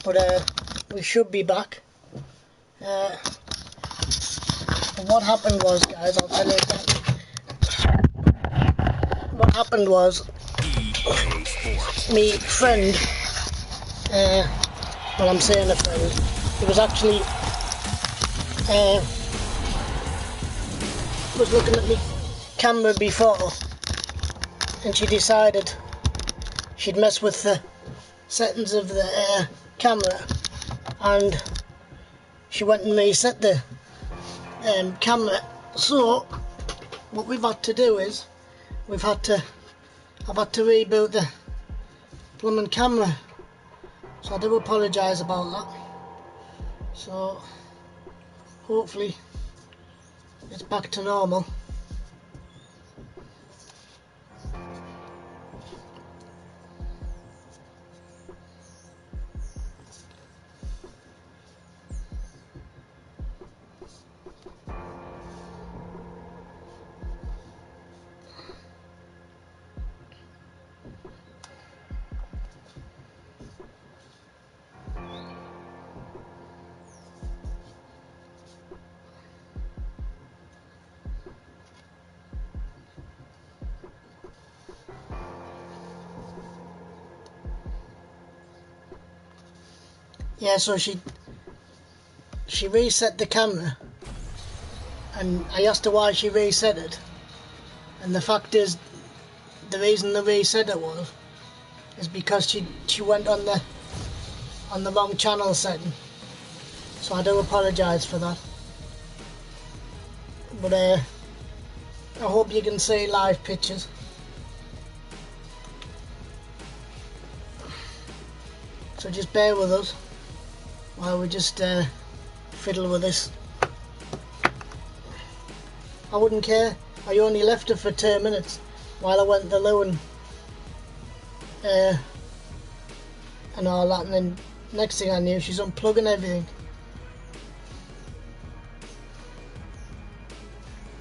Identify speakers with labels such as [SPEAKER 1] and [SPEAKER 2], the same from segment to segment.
[SPEAKER 1] but we should be back. What happened was, guys, I'll tell you exactly. What happened was, me friend, well, I'm saying a friend, he was actually was looking at me camera before, and she decided she'd mess with the settings of the camera, and she went and reset the camera. So what we've had to do is I've had to reboot the plumbing camera, so I do apologise about that. So hopefully it's back to normal. Yeah, so she reset the camera, and I asked her why she reset it, and the fact is, the reason the reset it is because she went on the wrong channel setting. So I do apologise for that. But I hope you can see live pictures. So just bear with us while we just fiddle with this. I wouldn't care. I only left her for 2 minutes while I went to the loo and all that, and then next thing I knew, she's unplugging everything.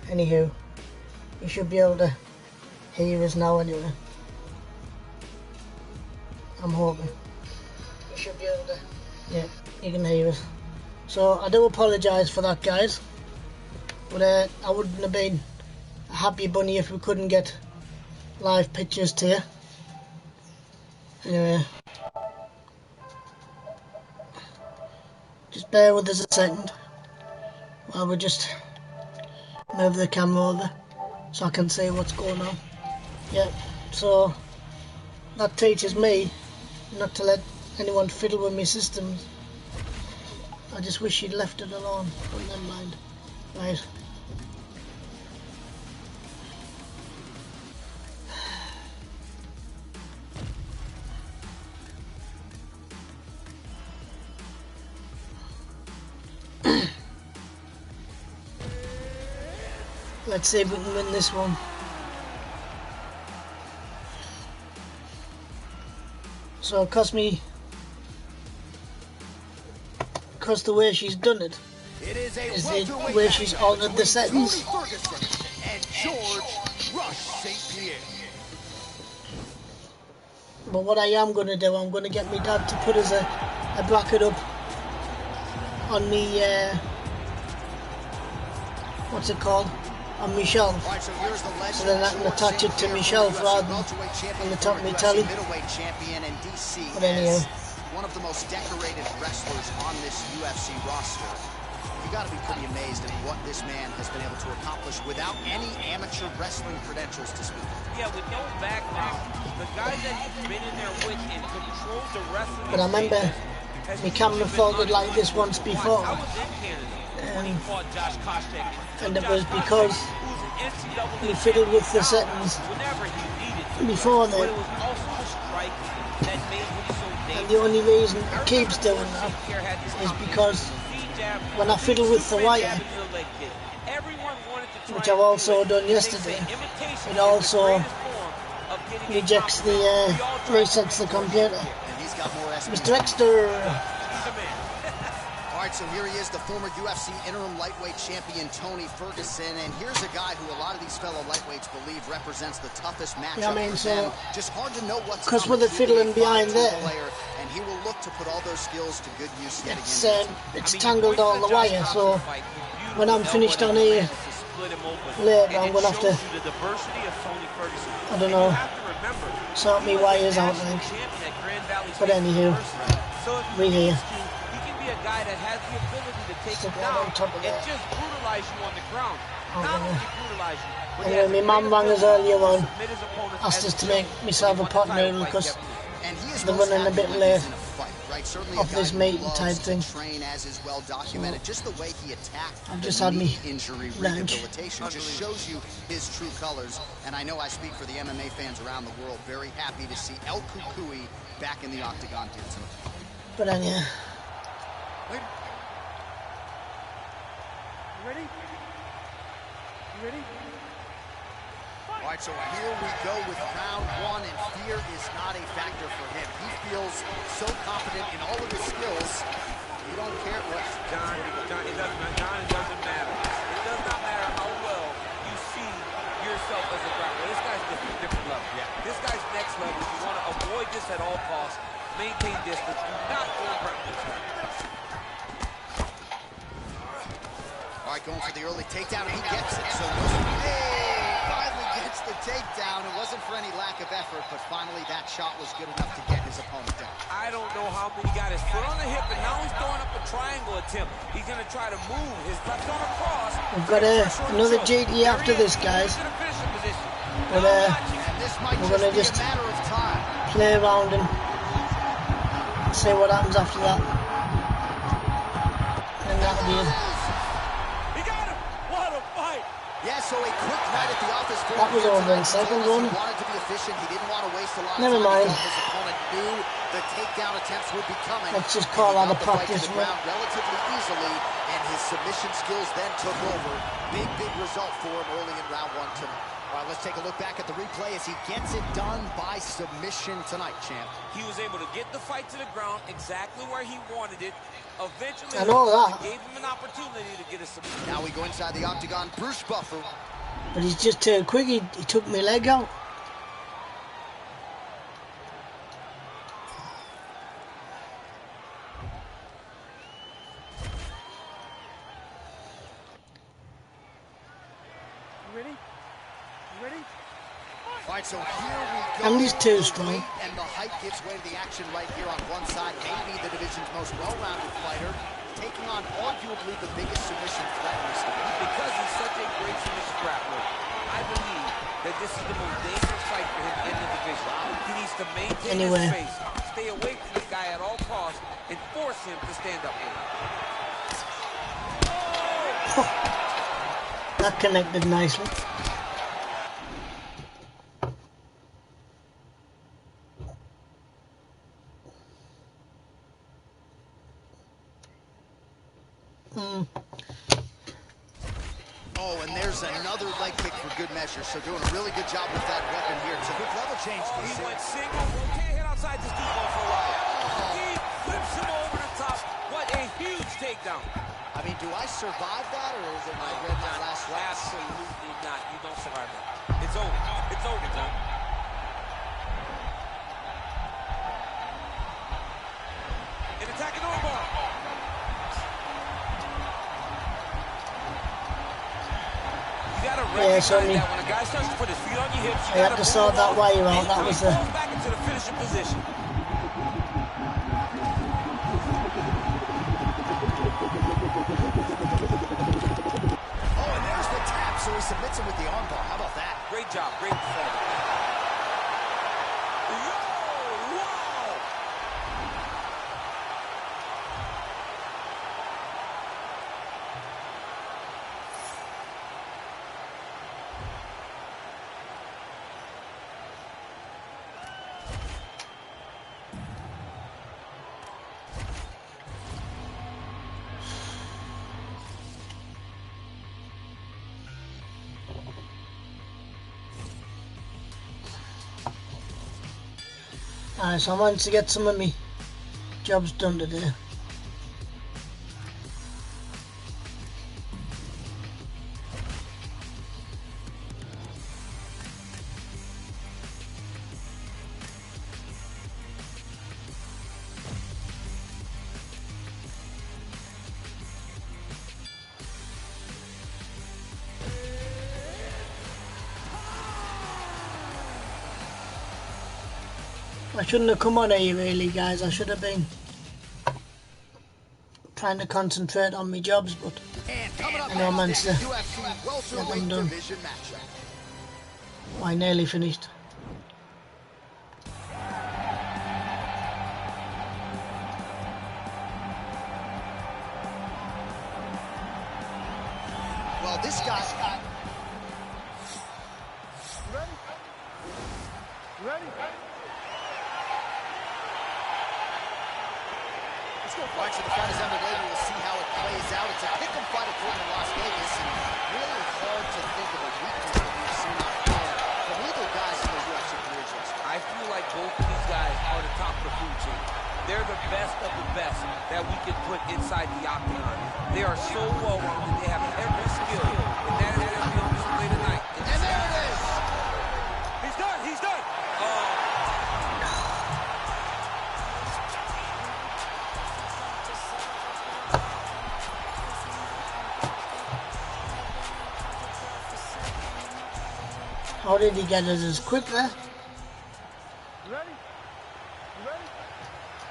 [SPEAKER 1] Anywho, you should be able to hear us now anyway. I'm hoping. You should be able to, yeah, you can hear us. So I do apologise for that, guys, but I wouldn't have been a happy bunny if we couldn't get live pictures to you. Anyway, just bear with us a second while we just move the camera over so I can see what's going on. Yeah, so that teaches me not to let anyone fiddle with my systems. I just wish she'd left it alone, but never mind. Right. Let's see if we can win this one. So because the way she's done it is the way she's altered the settings. But what I am going to do, I'm going to get my dad to put us a bracket up on me, what's it called? On my shelf, so then I can attach it to my shelf rather than on the top of my telly. But anyhow,
[SPEAKER 2] one of the most decorated wrestlers on this UFC roster, you got to be pretty amazed at what this man has been able to accomplish without any amateur wrestling credentials to speak of.
[SPEAKER 3] Yeah, with no background, the guy that he's been in there with and controls the wrestling.
[SPEAKER 1] But I remember my camera folded like this once before. And it was because we fiddled with the settings before then. And the only reason it keeps doing that is because when I fiddle with the wire, which I've also done yesterday, it also rejects the resets the computer. Mr. Exter.
[SPEAKER 2] Alright, so here he is, the former UFC interim lightweight champion, Tony Ferguson, and here's a guy who a lot of these fellow lightweights believe represents the toughest matchup
[SPEAKER 1] yeah, I mean,
[SPEAKER 2] for
[SPEAKER 1] so
[SPEAKER 2] them. Just hard to know what's
[SPEAKER 1] because with the fiddling behind there,
[SPEAKER 2] and he will look to put all those skills to good use yet
[SPEAKER 1] It's
[SPEAKER 2] again.
[SPEAKER 1] it's tangled all the wire, so when I'm finished on here later, I'm gonna have to, I don't know, sort me wires out, I think. But anywho, we're here.
[SPEAKER 3] He can be a guy that has the ability to take
[SPEAKER 1] Stick
[SPEAKER 3] you
[SPEAKER 1] that
[SPEAKER 3] down
[SPEAKER 1] on top of
[SPEAKER 3] and
[SPEAKER 1] that.
[SPEAKER 3] just brutalize you on the ground.
[SPEAKER 1] Oh,
[SPEAKER 3] Not
[SPEAKER 1] yeah.
[SPEAKER 3] only brutalize you, but he
[SPEAKER 1] Anyway,
[SPEAKER 3] has
[SPEAKER 1] my
[SPEAKER 3] a
[SPEAKER 1] mum
[SPEAKER 3] great
[SPEAKER 1] rang us
[SPEAKER 3] ability
[SPEAKER 1] earlier
[SPEAKER 3] to
[SPEAKER 1] on,
[SPEAKER 3] submit his opponents
[SPEAKER 1] asked
[SPEAKER 3] as
[SPEAKER 1] us to
[SPEAKER 3] well.
[SPEAKER 1] make myself a
[SPEAKER 3] When he
[SPEAKER 1] pot
[SPEAKER 3] won the title
[SPEAKER 1] noodle
[SPEAKER 3] fight,
[SPEAKER 1] because
[SPEAKER 3] Kevin Lee.
[SPEAKER 2] And he is
[SPEAKER 1] they're
[SPEAKER 2] most
[SPEAKER 1] running a
[SPEAKER 2] happy
[SPEAKER 1] bit
[SPEAKER 2] when
[SPEAKER 1] late
[SPEAKER 2] he's in a fight, right? Certainly
[SPEAKER 1] of
[SPEAKER 2] a guy
[SPEAKER 1] this
[SPEAKER 2] who
[SPEAKER 1] meat and
[SPEAKER 2] loves
[SPEAKER 1] type
[SPEAKER 2] to
[SPEAKER 1] thing.
[SPEAKER 2] train, as is well documented. Just the way he attacked
[SPEAKER 1] I've
[SPEAKER 2] the
[SPEAKER 1] just had
[SPEAKER 2] knee
[SPEAKER 1] me
[SPEAKER 2] injury
[SPEAKER 1] lunch.
[SPEAKER 2] rehabilitation just shows you his true colors. And I know I speak for the MMA fans around the world. Very happy to see El Cucuy back in the octagon here tonight.
[SPEAKER 1] But anyway,
[SPEAKER 3] Wait. You ready? You ready?
[SPEAKER 2] All right, so here we go with round one, and fear is not a factor for him. He feels so confident in all of his skills. He don't care what.
[SPEAKER 3] John, it doesn't matter. It does not matter how well you see yourself as a grappler. This guy's different level. Yeah. This guy's next level. You want to avoid this at all costs. Maintain distance. Do not go around.
[SPEAKER 2] All right, going for the early takedown, and he gets it. So finally gets the takedown. It wasn't for any lack of effort, but finally that shot was good enough to get his opponent down.
[SPEAKER 3] I don't know how many got his foot on the hip, and now he's throwing up a triangle attempt. He's going to try to move his left arm across.
[SPEAKER 1] we've got another JD after this, guys. But
[SPEAKER 2] And this might
[SPEAKER 1] we're gonna
[SPEAKER 2] just
[SPEAKER 1] just
[SPEAKER 2] be a matter of time.
[SPEAKER 1] play around and see what happens after that. And that'll be it.
[SPEAKER 3] He got him! What a fight!
[SPEAKER 2] Yeah, so a quick night at the office for
[SPEAKER 1] That was
[SPEAKER 2] him
[SPEAKER 1] over in
[SPEAKER 2] tonight.
[SPEAKER 1] seconds,
[SPEAKER 2] He
[SPEAKER 1] wasn't it?
[SPEAKER 2] wanted to be efficient. He didn't want to waste a lot of
[SPEAKER 1] Never
[SPEAKER 2] time.
[SPEAKER 1] mind.
[SPEAKER 2] He felt his opponent knew the takedown attempts would be coming.
[SPEAKER 1] Let's just
[SPEAKER 2] And
[SPEAKER 1] call
[SPEAKER 2] he
[SPEAKER 1] that
[SPEAKER 2] got
[SPEAKER 1] a
[SPEAKER 2] the fight to
[SPEAKER 1] practice
[SPEAKER 2] the
[SPEAKER 1] run.
[SPEAKER 2] ground relatively easily, and his submission skills then took over. Big result for him early in round one tonight. All right, let's take a look back at the replay as he gets it done by submission tonight, champ.
[SPEAKER 3] He was able to get the fight to the ground exactly where he wanted it. Eventually,
[SPEAKER 1] I know that.
[SPEAKER 3] gave him an opportunity to get a submission.
[SPEAKER 2] Now we go inside the octagon. Bruce Buffer.
[SPEAKER 1] But he's just too quick, he took my leg out.
[SPEAKER 3] You ready? You ready?
[SPEAKER 2] All right, so here we go.
[SPEAKER 1] And he's too
[SPEAKER 2] The
[SPEAKER 1] strong.
[SPEAKER 2] weight and the height gives way to the action right here on one side. Maybe the division's most well-rounded fighter, taking on arguably the biggest submission threat in this division.
[SPEAKER 3] Because he's such a great submission grappler, I believe that this is the most dangerous fight for him in the division. He needs to maintain
[SPEAKER 1] Anyway.
[SPEAKER 3] his pace, stay away from this guy at all costs, and force him to stand up with him.
[SPEAKER 1] That connected nicely.
[SPEAKER 2] Oh, and there's another leg kick for good measure. So doing a really good job with that weapon here. It's a good level change.
[SPEAKER 3] He went single, can't hit outside this dude going for a while. He flips him over the top. What a huge takedown.
[SPEAKER 2] I mean, do I survive that, or is it my red line last round?
[SPEAKER 3] Absolutely not. You don't survive that. It's over. It's over, John. An attacking armbar. You gotta recognize
[SPEAKER 1] so me-
[SPEAKER 3] that when a guy starts to put his feet on your hips, you
[SPEAKER 1] I had
[SPEAKER 3] gotta
[SPEAKER 1] to sort
[SPEAKER 3] move
[SPEAKER 1] that
[SPEAKER 3] off
[SPEAKER 1] wire out.
[SPEAKER 3] until
[SPEAKER 1] That
[SPEAKER 3] he
[SPEAKER 1] was
[SPEAKER 3] falls back into the finishing position.
[SPEAKER 2] Oh, and there's the tap. So he submits him with the armbar. How about that?
[SPEAKER 3] Great job. Great performance. Whoa, wow.
[SPEAKER 1] Alright, so I wanted to get some of me jobs done today. I shouldn't have come on here really, guys. I should have been trying to concentrate on my jobs, but I know I managed to get them done. I nearly finished.
[SPEAKER 2] Well, this guy...
[SPEAKER 4] Ready? Ready? Let's go.
[SPEAKER 2] March to the front is underway. We will see how it plays out. It's a pick-em fight according to Las Vegas, and really hard to think of a weakness that we've seen on film from either guys in their UFC careers yesterday.
[SPEAKER 3] I feel like both of these guys are the top of the food chain. They're the best of the best that we can put inside the octagon. They are so well-rounded. They have every skill, and that is going to be on display tonight.
[SPEAKER 2] And there it is!
[SPEAKER 3] He's done! He's done!
[SPEAKER 1] How did he get it as quick there?
[SPEAKER 4] You ready? You ready?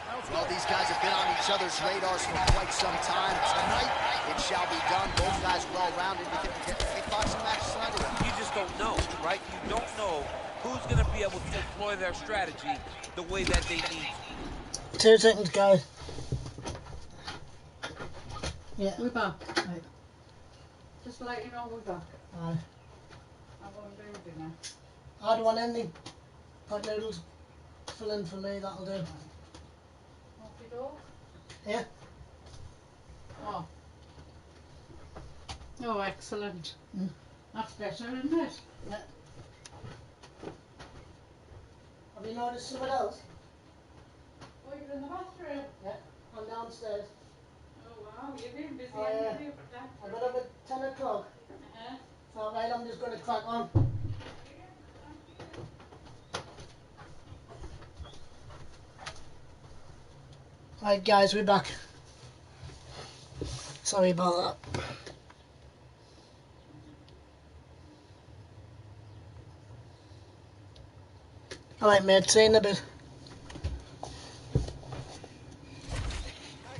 [SPEAKER 4] Now let's
[SPEAKER 2] Well,
[SPEAKER 4] go.
[SPEAKER 2] these guys have been on each other's radars for quite some time. Tonight, it shall be done. Both guys well-rounded. You think we get kickboxing matches tonight?
[SPEAKER 3] You just don't know, right? You don't know who's going to be able to employ their strategy the way that they need.
[SPEAKER 1] 2 seconds, guys. Yeah.
[SPEAKER 5] We're back.
[SPEAKER 1] Right.
[SPEAKER 5] Just to let you know we're back.
[SPEAKER 1] Aye.
[SPEAKER 5] I'm going to do dinner.
[SPEAKER 1] I don't want any pot noodles. Fill in for me, that'll do.
[SPEAKER 5] Okie doke.
[SPEAKER 1] Yeah?
[SPEAKER 5] Oh. Oh, excellent.
[SPEAKER 1] Mm.
[SPEAKER 5] That's better, isn't it?
[SPEAKER 1] Yeah. Have you noticed someone else?
[SPEAKER 5] Oh, you're in the bathroom?
[SPEAKER 1] Yeah. I'm downstairs.
[SPEAKER 5] Oh, wow. You've been busy,
[SPEAKER 1] Oh, yeah.
[SPEAKER 5] haven't you?
[SPEAKER 1] I got up at 10 o'clock.
[SPEAKER 5] Uh-huh.
[SPEAKER 1] So right, I'm just going to crack on. Right guys, we're back. Sorry about that. Alright mate, see you in a bit.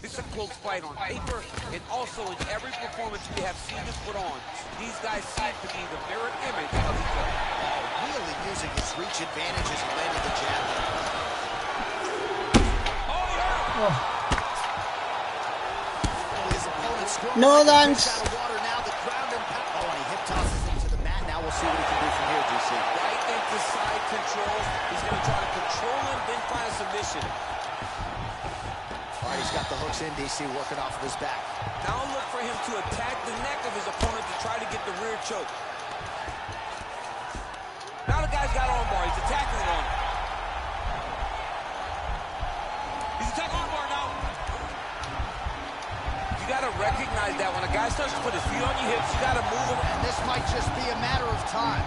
[SPEAKER 3] It's a close fight on paper and also in every performance we have seen them put on. These guys seem to be the mirror image of each other.
[SPEAKER 2] Really using his reach advantage as he landed the jab.
[SPEAKER 3] Oh, yeah!
[SPEAKER 1] Oh.
[SPEAKER 2] His opponent scored
[SPEAKER 1] No
[SPEAKER 2] like a
[SPEAKER 1] thanks.
[SPEAKER 2] fish out of water now. The ground and pound. Oh, and he hip tosses him to the mat. Now we'll see what he can do from here, DC.
[SPEAKER 3] Right into side control. He's going to try to control him, then find a submission.
[SPEAKER 2] All right, he's got the hooks in, DC, working off of his back.
[SPEAKER 3] Now look for him to attack the neck of his opponent to try to get the rear choke. Now the guy's got armbar. He's attacking it on him. He's attacking armbar now. You got to recognize that when a guy starts to put his feet on your hips, you got to move him.
[SPEAKER 2] And this might just be a matter of time.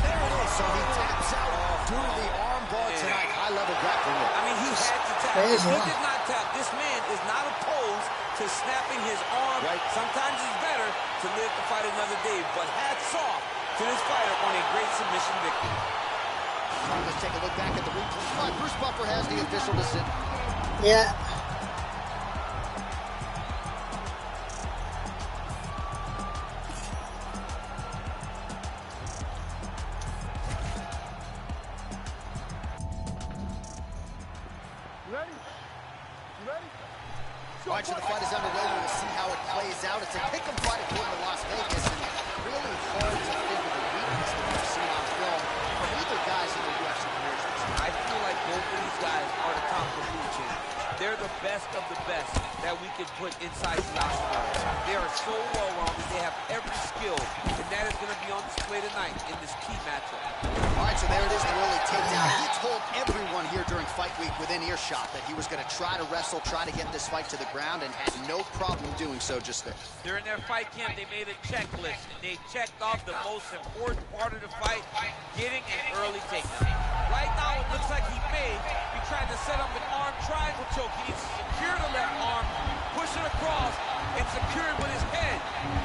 [SPEAKER 2] There it is. So he taps out due to the arm bar tonight. High-level grappling.
[SPEAKER 3] I mean, he had to tap.
[SPEAKER 1] There
[SPEAKER 3] If
[SPEAKER 1] is
[SPEAKER 3] he
[SPEAKER 1] one.
[SPEAKER 3] did not tap, this man is not opposed to snapping his arm.
[SPEAKER 2] Right.
[SPEAKER 3] Sometimes it's better to live to fight another day. But hats off to this fighter on a great submission victory.
[SPEAKER 2] Let's take a look back at the replay. Bruce Buffer has the official decision.
[SPEAKER 1] Yeah.
[SPEAKER 4] You ready? You ready?
[SPEAKER 2] All right, so the fight is underway. We will see how it plays out. It's a pick-em fight according to Las Vegas, and really hard to think of a weakness that we've seen on film from either guys in their UFC careers.
[SPEAKER 3] I feel like both of these guys are the top of the food chain. They're the best of the best that we can put inside the octagon. They are so well-rounded. They have every skill, and that is going to be on display tonight in this key matchup.
[SPEAKER 2] All right, so there it is, the early takedown. He told everyone here during Fight Week within earshot that he was going to try to wrestle, try to get this fight to the ground, and had no problem doing so just there.
[SPEAKER 3] During their fight camp, they made a checklist, and they checked off the most important part of the fight, getting an early takedown. Right now, it looks like he may be trying to set up an arm triangle choke. He needs to secure the left arm, push it across, and secure it with his head.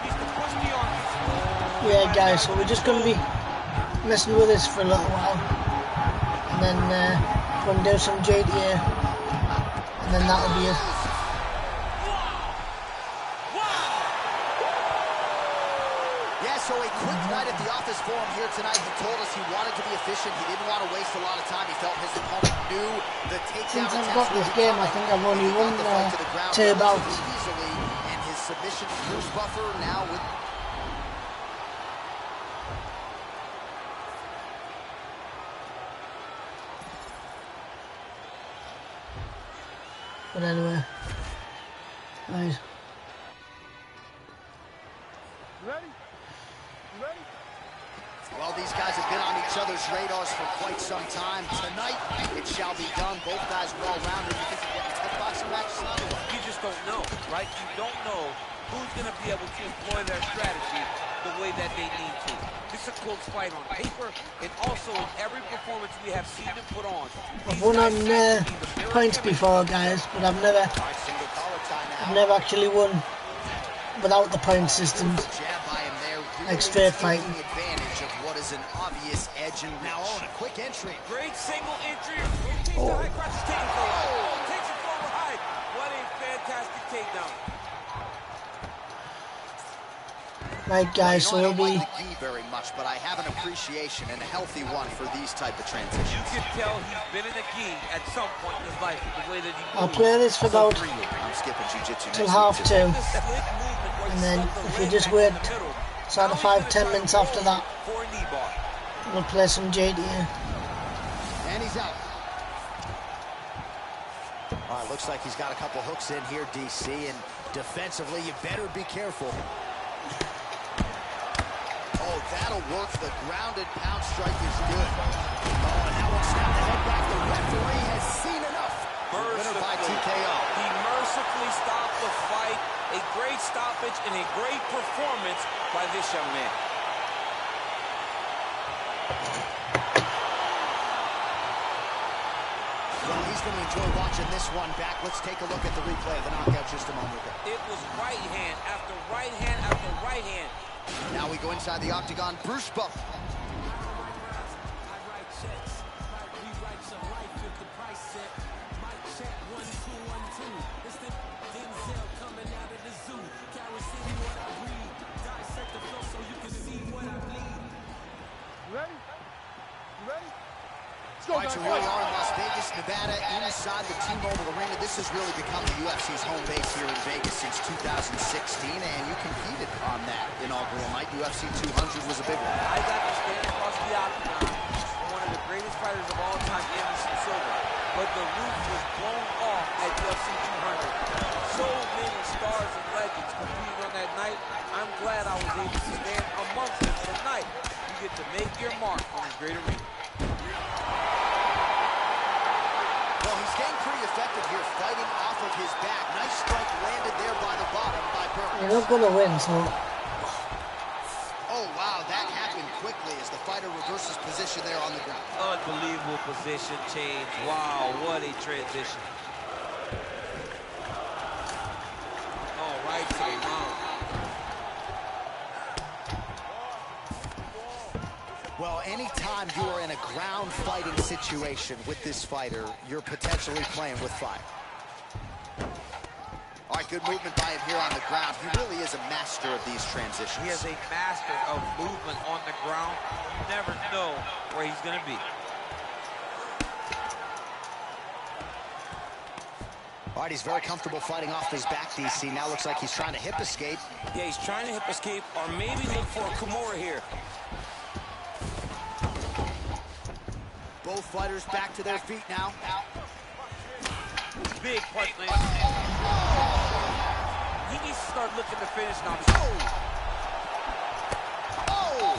[SPEAKER 3] He needs to push the arm.
[SPEAKER 1] Yeah, guys, so we're just going to be messing with this for a little while, and then going to do some JDA, and then that'll be it.
[SPEAKER 2] Yeah, so a quick night at the office for him here tonight. He told us he wanted to be efficient. He didn't want to waste a lot of time. He felt his opponent knew the takedown.
[SPEAKER 1] Since I've got this game, I think I've only won 2 bouts.
[SPEAKER 2] Easily, and his submission to Bruce Buffer now with...
[SPEAKER 1] But anyway, right.
[SPEAKER 4] Ready? Ready?
[SPEAKER 2] Well, these guys have been on each other's radars for quite some time. Tonight, it shall be done. Both guys well-rounded. You think you get a tough boxing match tonight?
[SPEAKER 3] You just don't know, right? You don't know who's going to be able to employ their strategy the way that they need to. This is a close fight on paper, and also in every performance we have seen them put on.
[SPEAKER 1] I've won on points before, guys, but I've never actually won without the point systems, like straight fighting.
[SPEAKER 2] Advantage of what is an obvious edge and now on a quick entry.
[SPEAKER 3] Great single entry. Takes the high cross, takes it forward. Takes it forward high. What a fantastic takedown.
[SPEAKER 1] Right, guys, so it'll be...
[SPEAKER 2] I don't like the gi very much, but I have an appreciation and a healthy one for these type of transitions.
[SPEAKER 3] You can tell he's been in the gi at some point in his life with the way that he moves.
[SPEAKER 1] I'll play this for about
[SPEAKER 2] I'm skipping jiu-jitsu
[SPEAKER 1] till half 2, and then if we just wait sort of 5-10 minutes after that, we'll play some JDA.
[SPEAKER 2] And he's out. All right, looks like he's got a couple hooks in here, DC, and defensively, you better be careful. Oh, that'll work. The grounded pound strike is good. Oh, and that one snapped the head back. The referee has seen enough. Winner by TKO.
[SPEAKER 3] He mercifully stopped the fight. A great stoppage and a great performance by this young man.
[SPEAKER 2] Well, he's going to enjoy watching this one back. Let's take a look at the replay of the knockout just a moment ago.
[SPEAKER 3] It was right hand after right hand after right hand.
[SPEAKER 2] Now we go inside the octagon. Bruce Buffer.
[SPEAKER 4] Ready? Ready?
[SPEAKER 2] All right, so here we are in Las Vegas, Nevada, inside the T-Mobile Arena. This has really become the UFC's home base here in Vegas since 2016, and you competed on that inaugural night. UFC 200 was a big one.
[SPEAKER 3] I got to stand across the octagon from one of the greatest fighters of all time, Anderson Silva, but the roof was blown off at UFC 200. So many stars and legends competed on that night. I'm glad I was able to stand amongst them tonight. You get to make your mark on this great arena.
[SPEAKER 2] Well, he's getting pretty effective here, fighting off of his back. Nice strike landed there by the bottom by Burns.
[SPEAKER 1] You're not going to win, so...
[SPEAKER 2] Oh, wow, that happened quickly as the fighter reverses position there on the ground.
[SPEAKER 3] Unbelievable position change. Wow, what a transition. All right, to the round.
[SPEAKER 2] Well, anytime you are in a ground fighting situation with this fighter, you're potentially playing with fire. All right, good movement by him here on the ground. He really is a master of these transitions.
[SPEAKER 3] He is a master of movement on the ground. You never know where he's going to be.
[SPEAKER 2] All right, he's very comfortable fighting off his back, DC. Now looks like he's trying to hip escape.
[SPEAKER 3] Yeah, he's trying to hip escape or maybe look for a Kimura here.
[SPEAKER 2] Both fighters back to their feet now.
[SPEAKER 3] Big punch land. He needs to start looking to finish now.
[SPEAKER 2] Oh!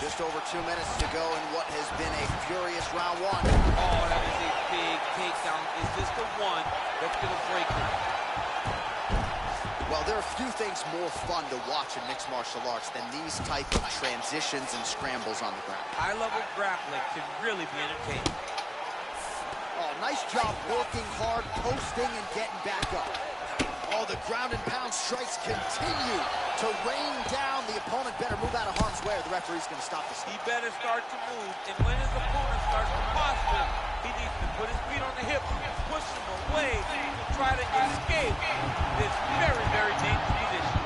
[SPEAKER 2] Just over 2 minutes to go in what has been a furious round one.
[SPEAKER 3] Oh, that was a big takedown. Is this the one that's going to break him?
[SPEAKER 2] Well, there are few things more fun to watch in mixed martial arts than these type of transitions and scrambles on the ground.
[SPEAKER 3] High-level grappling can really be entertaining.
[SPEAKER 2] Oh, nice job working hard, posting, and getting back up. Oh, Oh, the ground and pound strikes continue to rain down. The opponent better move out of harm's way or the referee's going to stop this.
[SPEAKER 3] He better start to move, and when his opponent starts to posture, he needs to put his feet on the hip, push him away to try to escape this very, very dangerous position.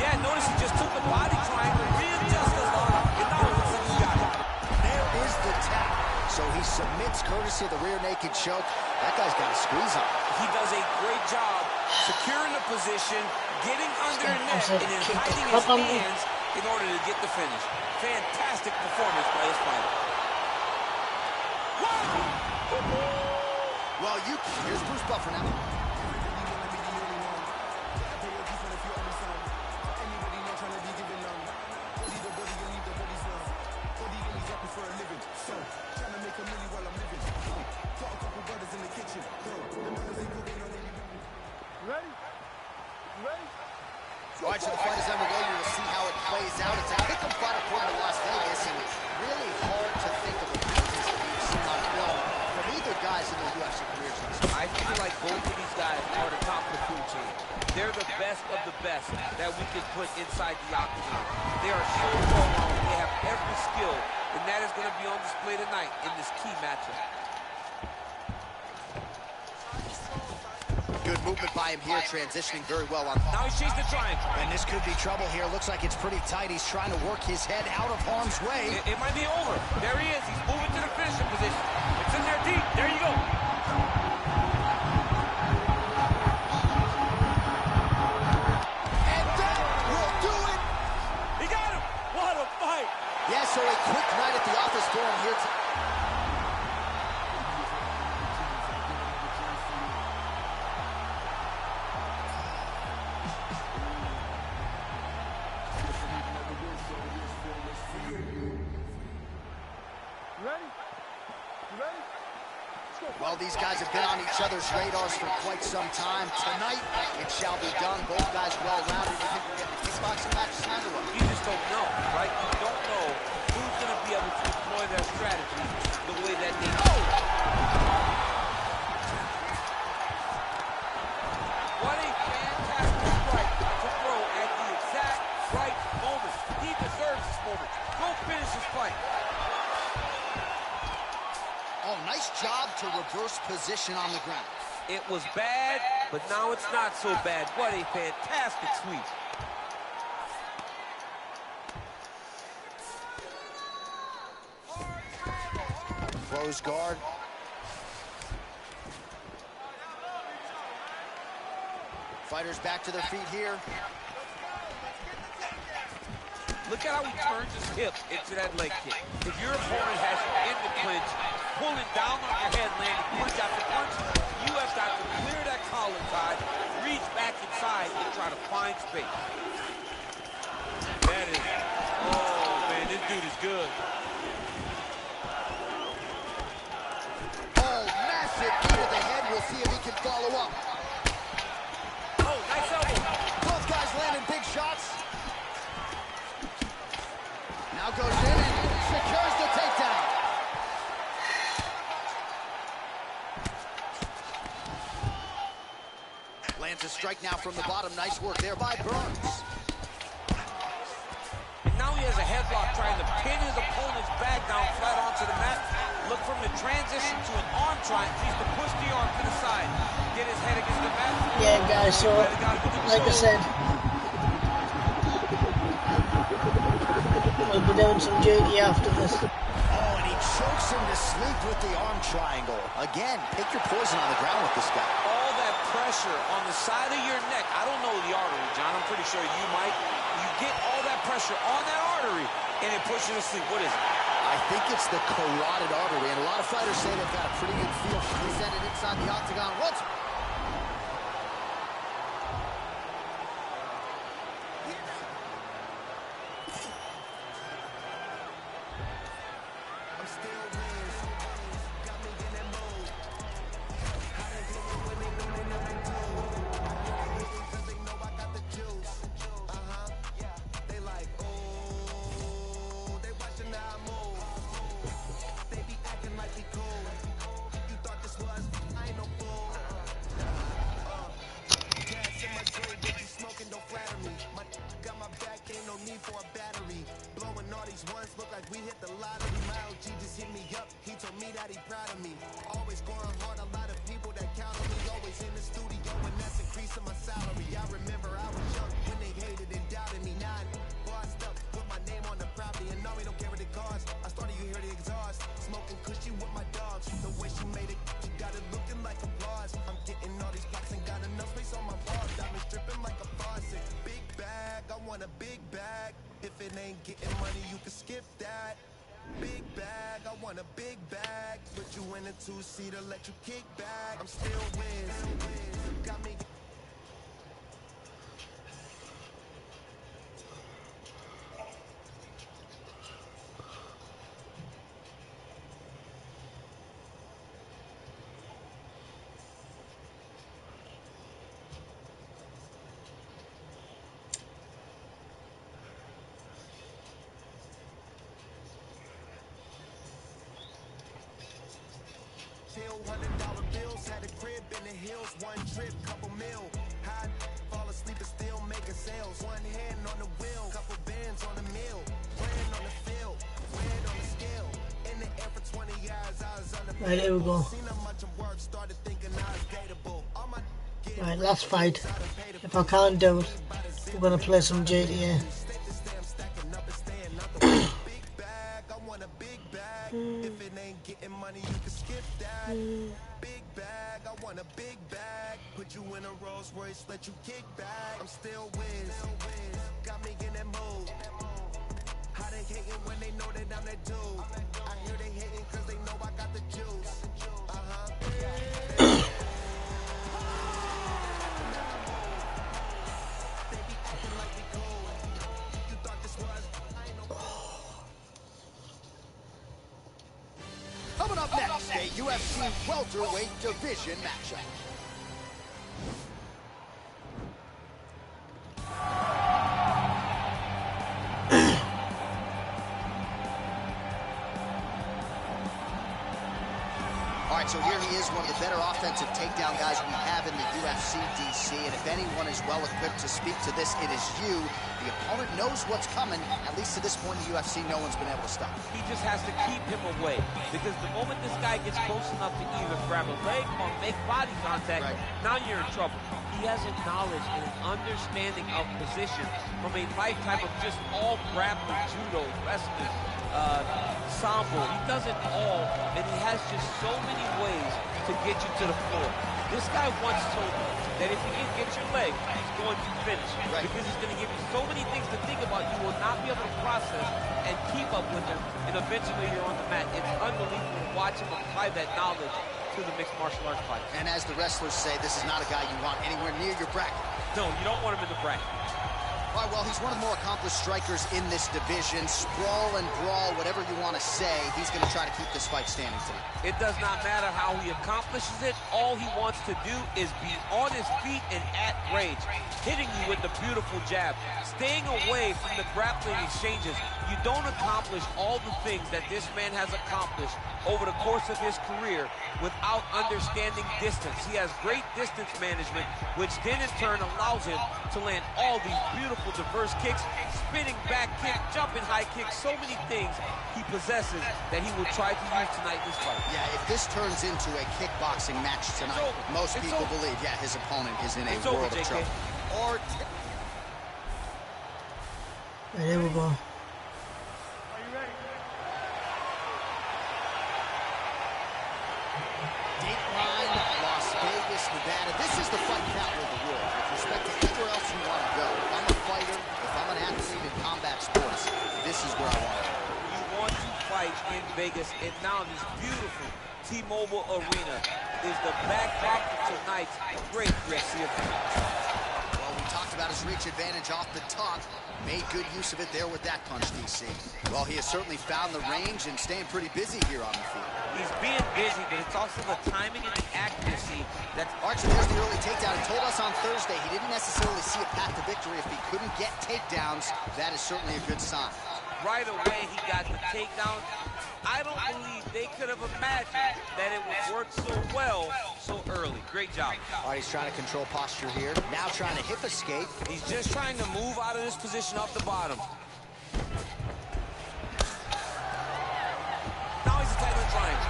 [SPEAKER 3] Yeah, notice he just took the body triangle, readjusted a lot, and now it looks like he got it.
[SPEAKER 2] There is the tap. So he submits courtesy of the rear naked choke. That guy's got a squeeze on.
[SPEAKER 3] He does a great job securing the position, getting under the neck, and then hiding his hands in order to get the finish. Fantastic performance by this fighter.
[SPEAKER 2] Well, here's Bruce Buffer now.
[SPEAKER 4] Ready? Ready?
[SPEAKER 2] All right, so the fight is underway. You will see how it plays out. It's a pick-em fight according to Las Vegas, and really hard to think of a weakness that we've seen on film from either guys in their UFC careers.
[SPEAKER 3] I feel like both of these guys are the top of the food chain. They're the best of the best that we can put inside the octagon. They are so well-rounded. They have every skill, and that is going to be on display tonight in this key matchup.
[SPEAKER 2] Good movement by him here, transitioning very well on.
[SPEAKER 3] Now he's chasing the triangle.
[SPEAKER 2] And this could be trouble here. Looks like it's pretty tight. He's trying to work his head out of harm's way.
[SPEAKER 3] It might be over. There he is. He's moving to the finishing position. It's in there deep. There you go.
[SPEAKER 2] And that will do it.
[SPEAKER 3] He got him. What a fight.
[SPEAKER 2] Yeah, so a quick night at the office for him here.
[SPEAKER 4] Ready? You ready?
[SPEAKER 2] Well, these guys have been on each other's radars for quite some time. Tonight, it shall be done. Both guys well-rounded. You think we're getting a kickboxing match tonight or what?
[SPEAKER 3] You just don't know, right? You don't know who's going to be able to employ their strategy the way that they do. What a fantastic strike to throw at the exact right moment. He deserves this moment. Go finish his fight.
[SPEAKER 2] Oh, nice job to reverse position on the ground.
[SPEAKER 3] It was bad, but now it's not so bad. What a fantastic sweep.
[SPEAKER 2] Close guard. Fighters back to their feet here.
[SPEAKER 3] Look at how he turns his hip into that leg kick. If your opponent has you in the clinch, pulling down on your head, landing punch after punch, you have got to clear that collar tie, reach back inside, and try to find space. That is, oh man, this dude is good.
[SPEAKER 2] Oh, massive knee to the head. We'll see if he can follow up.
[SPEAKER 3] Oh, nice elbow.
[SPEAKER 2] Both guys landing big shots. Now goes in and secures the takedown. Lands a strike now from the bottom. Nice work there by Burns.
[SPEAKER 3] And now he has a headlock trying to pin his opponent's back down flat onto the mat. Look from the transition to an arm triangle. He's to push the arm to the side. Get his head against the mat.
[SPEAKER 1] Yeah, guys, so, like I said, we'll be doing some duty after this.
[SPEAKER 2] Oh, and he chokes him to sleep with the arm triangle. Again, pick your poison on the ground with this guy.
[SPEAKER 3] All that pressure on the side of your neck. I don't know the artery, John. I'm pretty sure you might. You get all that pressure on that artery, and it pushes you to sleep. What is it?
[SPEAKER 2] I think it's the carotid artery, and a lot of fighters say they've got a pretty good feel for presented inside the octagon. Once.
[SPEAKER 6] for a battery. Blowing all these ones, look like we hit the lottery. My OG just hit me up, he told me that he proud of me. Always going hard, a lot of people that count on me. Always in the studio, and that's increasing my salary. I remember I was young when they hated and doubted me. Now I bossed up, put my name on the property, and now we don't care what it costs. I started, you hear the exhaust, smoking cushy with my dogs. The way she made it, she got it looking like applause. I'm getting all these plaques and got enough space on my wall. Diamonds dripping like a faucet. Big bag, I want a big bag. If it ain't getting money, you can skip that. Big bag, I want a big bag. Put you in a two-seater, let you kick back. I'm still Wiz. Got me. $100 bills, had a crib in the hills, one trip, couple mil. High, fall asleep and still making sales. One hand on the wheel, couple bands on the mill. Brand on the field, red on the scale. In the air for 20 years, I was on the
[SPEAKER 1] Right, here we go.
[SPEAKER 6] seen how much of work, started thinking I was dateable. All my
[SPEAKER 1] Right, last fight. If I can't do it, we're gonna play some GTA.
[SPEAKER 6] big bag, I want a big bag. If it ain't getting money, you can skip that. Big bag, I want a big bag. Put you in a Rolls Royce, let you kick back. I'm still Wiz. Got me in that mood. How they hating when they know that I'm that dude? I hear they hating cause they know I got the juice. They be acting like we cool. You thought this was, I ain't no.
[SPEAKER 2] Coming up next, a UFC welterweight division matchup. All right, so here he is, one of the better offensive takedown guys we have in the UFC, DC. And if anyone is well-equipped to speak to this, it is you. The opponent knows what's coming. At least to this point in the UFC, no one's been able to stop him.
[SPEAKER 3] He just has to keep him away, because the moment this guy gets close enough to either grab a leg or make body contact, now you're in trouble. He has a knowledge and an understanding of position from a lifetime of just all grappling, judo, wrestling, sambo. He does it all, and he has just so many ways to get you to the floor. This guy once told me that if he can get your leg, he's going to finish. Because he's going to give you so many things to think about, you will not be able to process and keep up with him, and eventually you're on the mat. It's unbelievable to watch him apply that knowledge to the mixed martial arts fight.
[SPEAKER 2] And as the wrestlers say, this is not a guy you want anywhere near your bracket.
[SPEAKER 3] No, you don't want him in the bracket.
[SPEAKER 2] All right, well, he's one of the more accomplished strikers in this division. Sprawl and brawl, whatever you want to say, he's going to try to keep this fight standing tonight.
[SPEAKER 3] It does not matter how he accomplishes it. All he wants to do is be on his feet and at range, hitting you with the beautiful jab, staying away from the grappling exchanges. You don't accomplish all the things that this man has accomplished over the course of his career without understanding distance. He has great distance management, which then in turn allows him to land all these beautiful diverse kicks, spinning back kick, jumping high kicks, so many things he possesses that he will try to use tonight in this fight.
[SPEAKER 2] Yeah, if this turns into a kickboxing match tonight, most people believe, yeah, his opponent is in a world of trouble. Or
[SPEAKER 1] Right, here we go.
[SPEAKER 4] Are you ready?
[SPEAKER 2] Dateline, Las Vegas, Nevada. This is the fight capital of the world. With respect to anywhere else you want to go, if I'm a fighter, if I'm an athlete in combat sports, this is where I want to go.
[SPEAKER 3] You want to fight in Vegas, and now this beautiful T-Mobile Arena is the backdrop for tonight's great UFC event.
[SPEAKER 2] Well, we talked about his reach advantage off the top. Made good use of it there with that punch, DC. Well, he has certainly found the range and staying pretty busy here on the field.
[SPEAKER 3] He's being busy, but it's also the timing and the accuracy that's...
[SPEAKER 2] Archer, there's the early takedown. He told us on Thursday he didn't necessarily see a path to victory if he couldn't get takedowns. That is certainly a good sign.
[SPEAKER 3] Right away, he got the takedown. I don't believe they could have imagined that it would work so well so early. Great job.
[SPEAKER 2] All right, he's trying to control posture here. Now trying to hip escape.
[SPEAKER 3] He's just trying to move out of this position off the bottom.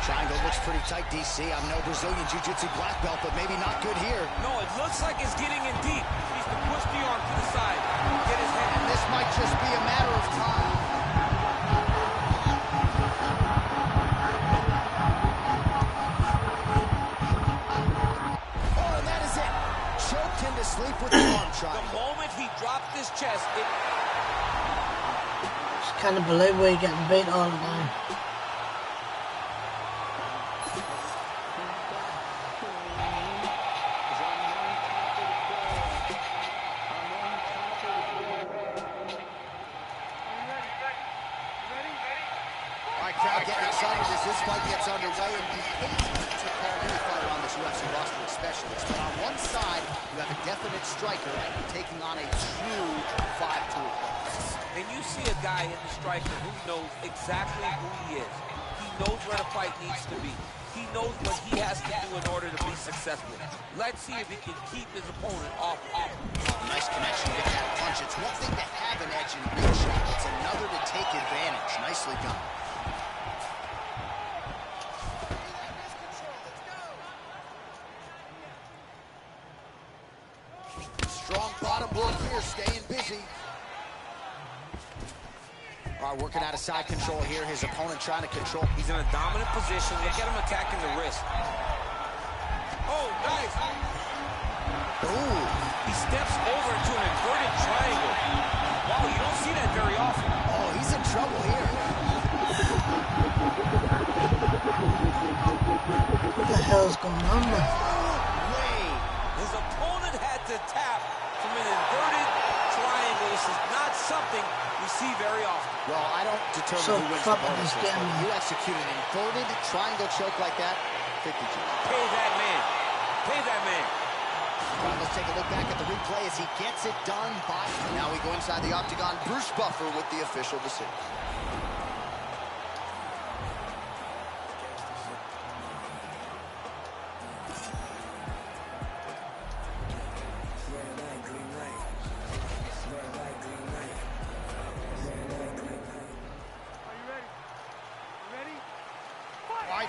[SPEAKER 2] Triangle looks pretty tight, DC. I'm no Brazilian Jiu-Jitsu black belt, but maybe not good here.
[SPEAKER 3] No, it looks like it's getting in deep. He needs to push the arm to the side, get his head.
[SPEAKER 2] And this might just be a matter of time. Oh, and that is it. Choked him to sleep with the arm triangle.
[SPEAKER 3] The moment he dropped his chest, it...
[SPEAKER 1] Just kind of believe where you get the beat all the time.
[SPEAKER 2] This fight gets underway, and you hate to call any fighter on this UFC roster a specialist, but on one side, you have a definite striker taking on a true 5-tool player.
[SPEAKER 3] And you see a guy in the striker who knows exactly who he is. He knows where the fight needs to be. He knows what he has to do in order to be successful. Let's see if he can keep his opponent off.
[SPEAKER 2] Nice connection with that punch. It's one thing to have an edge in reach. It's another to take advantage. Nicely done. Strong bottom work here, staying busy. All right, working out of side control here. His opponent trying to control.
[SPEAKER 3] He's in a dominant position. Look at him attacking the wrist. Oh, nice.
[SPEAKER 2] Ooh.
[SPEAKER 3] He steps over into an inverted triangle. Wow, you don't see that very often.
[SPEAKER 2] Oh, he's in trouble here.
[SPEAKER 1] What the hell's going on there?
[SPEAKER 3] His opponent had to tap from an inverted triangle. This is not something we see very often.
[SPEAKER 2] Well, I don't determine
[SPEAKER 1] So
[SPEAKER 2] who wins the
[SPEAKER 1] fucking
[SPEAKER 2] bonus.
[SPEAKER 1] this game.
[SPEAKER 2] You execute an inverted triangle choke like that, 50 G.
[SPEAKER 3] Pay that man. Pay that man.
[SPEAKER 2] All right, let's take a look back at the replay as he gets it done by... Now we go inside the octagon. Bruce Buffer with the official decision.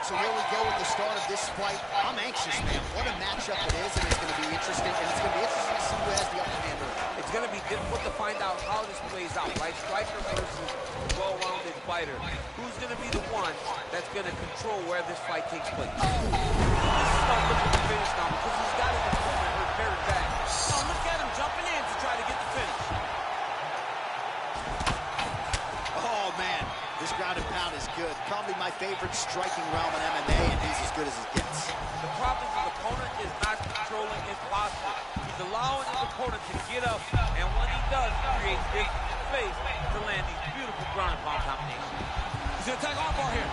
[SPEAKER 2] So here we go with the start of this fight. I'm anxious, man. What a matchup it is, and it's going to be interesting. And it's going to be interesting to see who has the upper hand early.
[SPEAKER 3] It's going to be difficult to find out how this plays out, right? Striker versus well-rounded fighter. Who's going to be the one that's going to control where this fight takes place? This is not looking to finish now because he's got his opponent hurt very bad. Now look at him jumping in to try to get the finish.
[SPEAKER 2] Oh, man. This ground and pound is good. Probably my favorite striking realm in MMA, and he's as good as it gets.
[SPEAKER 3] The problem is his opponent is not controlling his posture. He's allowing his opponent to get up, and when he does, he creates big space to land these beautiful ground and pound combinations. He's going to attack armbar here.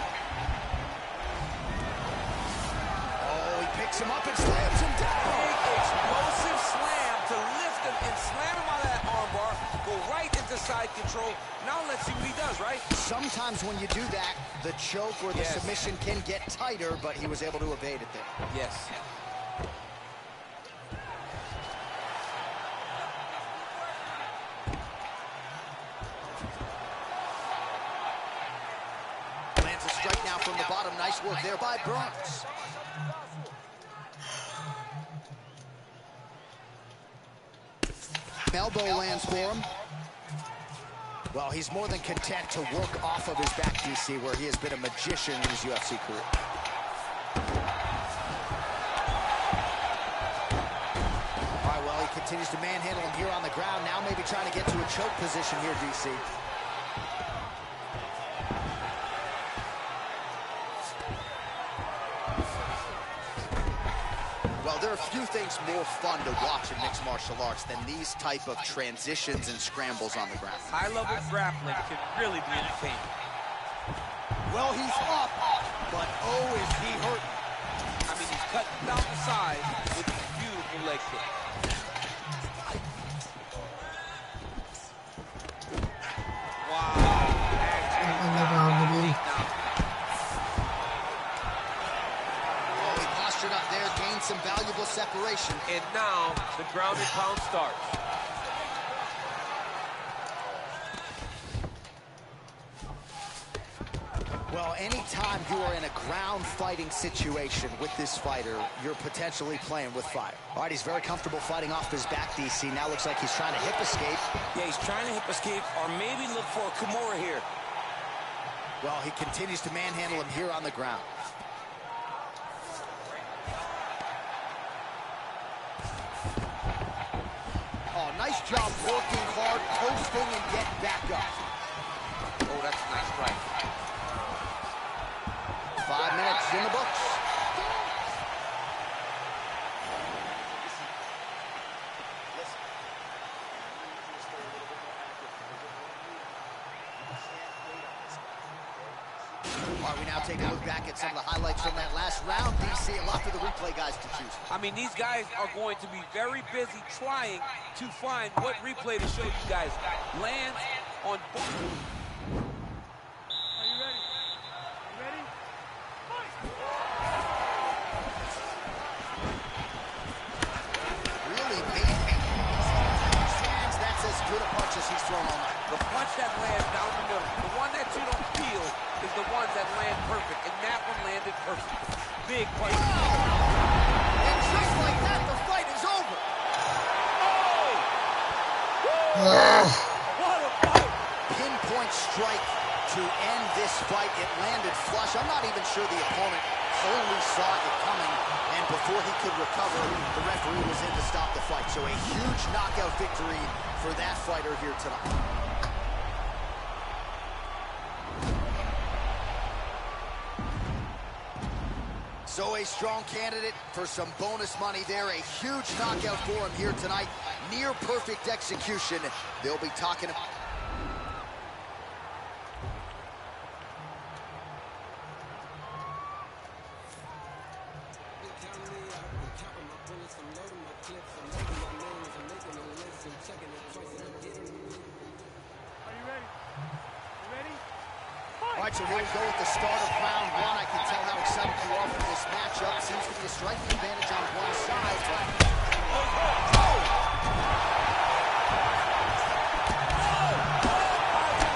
[SPEAKER 2] Oh, he picks him up and slams him down.
[SPEAKER 3] Big explosive slam to lift him and slam him out of that armbar. Go right into side control. Now let's see what he does, right?
[SPEAKER 2] Sometimes when you do that, the choke or the submission can get tighter, but he was able to evade it there.
[SPEAKER 3] Yes.
[SPEAKER 2] Lands a strike now from the bottom. Nice work there by Burns. Elbow lands for him. Well, he's more than content to work off of his back, DC, where he has been a magician in his UFC career. All right, well, he continues to manhandle him here on the ground. Now maybe trying to get to a choke position here, DC. Well, there are a few things more fun to watch in mixed martial arts than these type of transitions and scrambles on the ground.
[SPEAKER 3] High-level grappling can really be entertaining.
[SPEAKER 2] Well, he's up, but oh, is he hurt.
[SPEAKER 3] I mean, he's cutting down the side with a beautiful leg kick. Wow.
[SPEAKER 2] Oh, he postured up there, gained some valuable separation.
[SPEAKER 3] And now the ground and pound starts.
[SPEAKER 2] Well, anytime you are in a ground fighting situation with this fighter, you're potentially playing with fire. All right, he's very comfortable fighting off his back, DC. Now looks like he's trying to hip escape.
[SPEAKER 3] Yeah, he's trying to hip escape or maybe look for a Kimura here.
[SPEAKER 2] Well, he continues to manhandle him here on the ground. Oh, nice job working hard, posting, and getting back up.
[SPEAKER 3] Oh, that's a nice strike.
[SPEAKER 2] 5 minutes in the books. All right, we now take a look back at some of the highlights from that last round. DC, a lot for the replay guys to choose.
[SPEAKER 3] I mean, these guys are going to be very busy trying to find what replay to show you guys. Lands on both.
[SPEAKER 4] Are you ready? You ready? Fight!
[SPEAKER 2] Really made me. Stands, that's as good a punch as he's thrown all night.
[SPEAKER 3] The punch that lands down the middle, the one that you don't feel is the ones that land perfect, and that one landed perfect. Big punch.
[SPEAKER 2] And just like that, the fight is over.
[SPEAKER 3] What a fight!
[SPEAKER 2] Pinpoint strike to end this fight. It landed flush. I'm not even sure the opponent only saw it coming, and before he could recover, the referee was in to stop the fight. So a huge knockout victory for that fighter here tonight. So a strong candidate for some bonus money there. A huge knockout for him here tonight. Near perfect execution. They'll be talking about...
[SPEAKER 4] Are you ready? You ready?
[SPEAKER 2] All right, so here we go with the start of round one. I can tell how excited you are for this matchup. Seems to be a striking advantage on one side, but...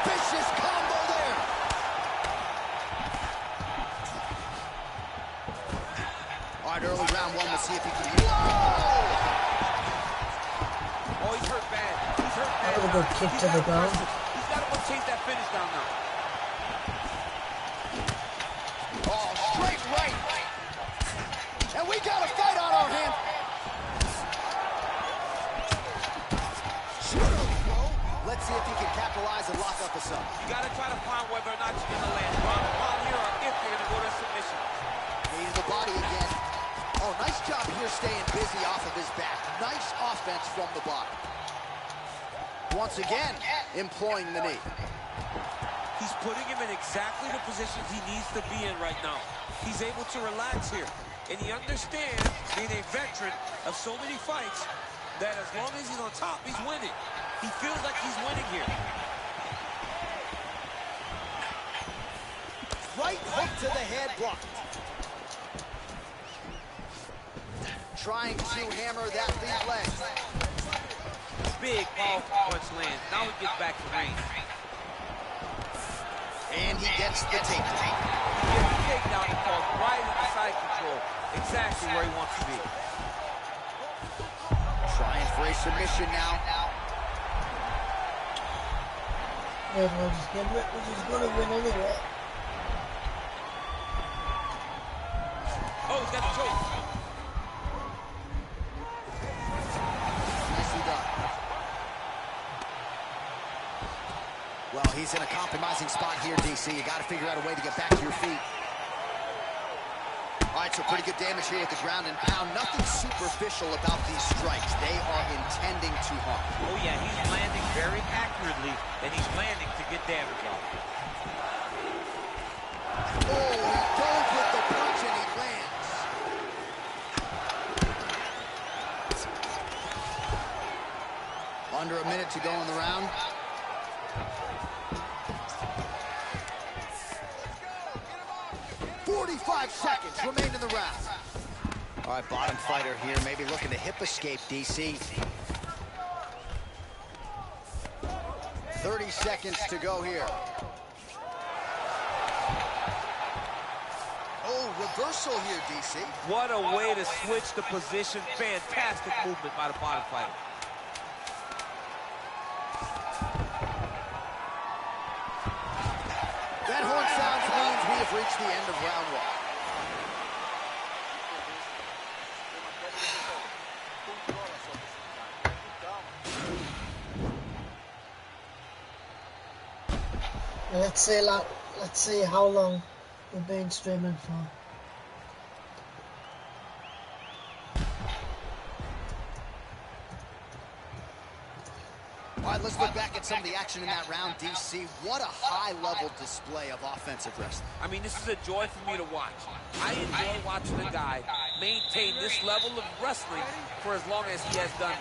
[SPEAKER 2] Vicious combo there! All right, early round one, we'll see if he can...
[SPEAKER 3] Oh, he's hurt bad. He's hurt bad.
[SPEAKER 1] That was a good kick to the ground.
[SPEAKER 3] He's got to go chase that finish down now.
[SPEAKER 2] Oh, straight right. And we got a fight on our hands. Let's see if he can capitalize and lock up a sub.
[SPEAKER 3] You got to try to find whether or not you're going to land ground and pound here or if you're going to go to submission.
[SPEAKER 2] He's the body again. Oh, nice job here staying busy off of his back. Nice offense from the bottom. Once again, employing the knee.
[SPEAKER 3] He's putting him in exactly the position he needs to be in right now. He's able to relax here. And he understands, being a veteran of so many fights, that as long as he's on top, he's winning. He feels like he's winning here.
[SPEAKER 2] Right hook to the head, blocked. Trying to hammer that lead leg.
[SPEAKER 3] Big, powerful punch lands. Now he gets back to range.
[SPEAKER 2] And he gets the takedown.
[SPEAKER 3] He gets the takedown and falls right into side control. Exactly where he wants to be.
[SPEAKER 2] Trying for a submission now.
[SPEAKER 1] Everyone's gonna win anyway.
[SPEAKER 3] Oh, he's got the choke.
[SPEAKER 2] Nicely done. Well, he's in a compromising spot here, DC. You got to figure out a way to get back to your feet. All right, so pretty good damage here with the ground and pound. Nothing superficial about these strikes. They are intending to harm.
[SPEAKER 3] Oh, yeah, he's landing very accurately, and he's landing to get damage on.
[SPEAKER 2] Oh, he goes with the punch and he lands. Under a minute to go in the round. Seconds remain in the round. All right, bottom fighter here, maybe looking to hip escape, DC. 30 seconds to go here. Oh, reversal here, DC.
[SPEAKER 3] What a way to switch the position. Fantastic movement by the bottom fighter.
[SPEAKER 2] That horn sounds means we have reached the end of round one.
[SPEAKER 1] Let's see how long we've been streaming for.
[SPEAKER 2] All right, let's look back at some of the action in that round, DC. What a high-level display of offensive wrestling.
[SPEAKER 3] I mean, this is a joy for me to watch. I enjoy watching a guy maintain this level of wrestling for as long as he has done it.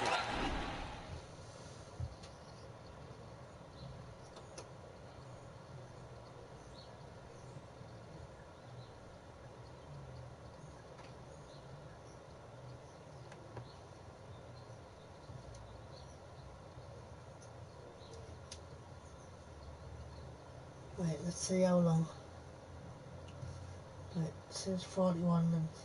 [SPEAKER 1] Wait, let's see how long. Wait, it says 41 minutes.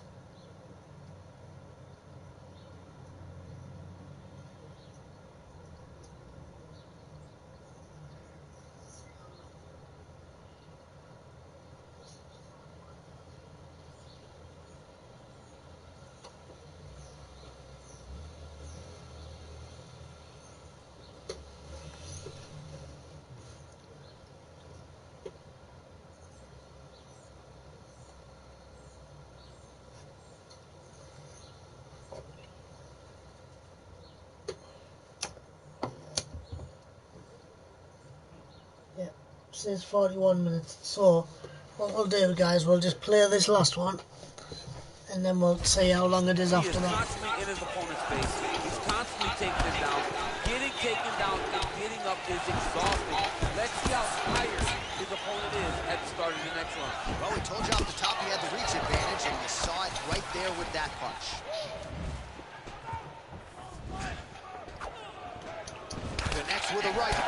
[SPEAKER 1] Says 41 minutes. So what we'll do, guys, we'll just play this last one and then we'll see how long it is after that.
[SPEAKER 3] He is constantly in his opponent's face. He's constantly taking him down. Getting taken down and getting up is exhausting. Let's see how tired his opponent is at the start of the next round.
[SPEAKER 2] Well, we told you off the top he had the reach advantage, and you saw it right there with that punch. Connects with a right.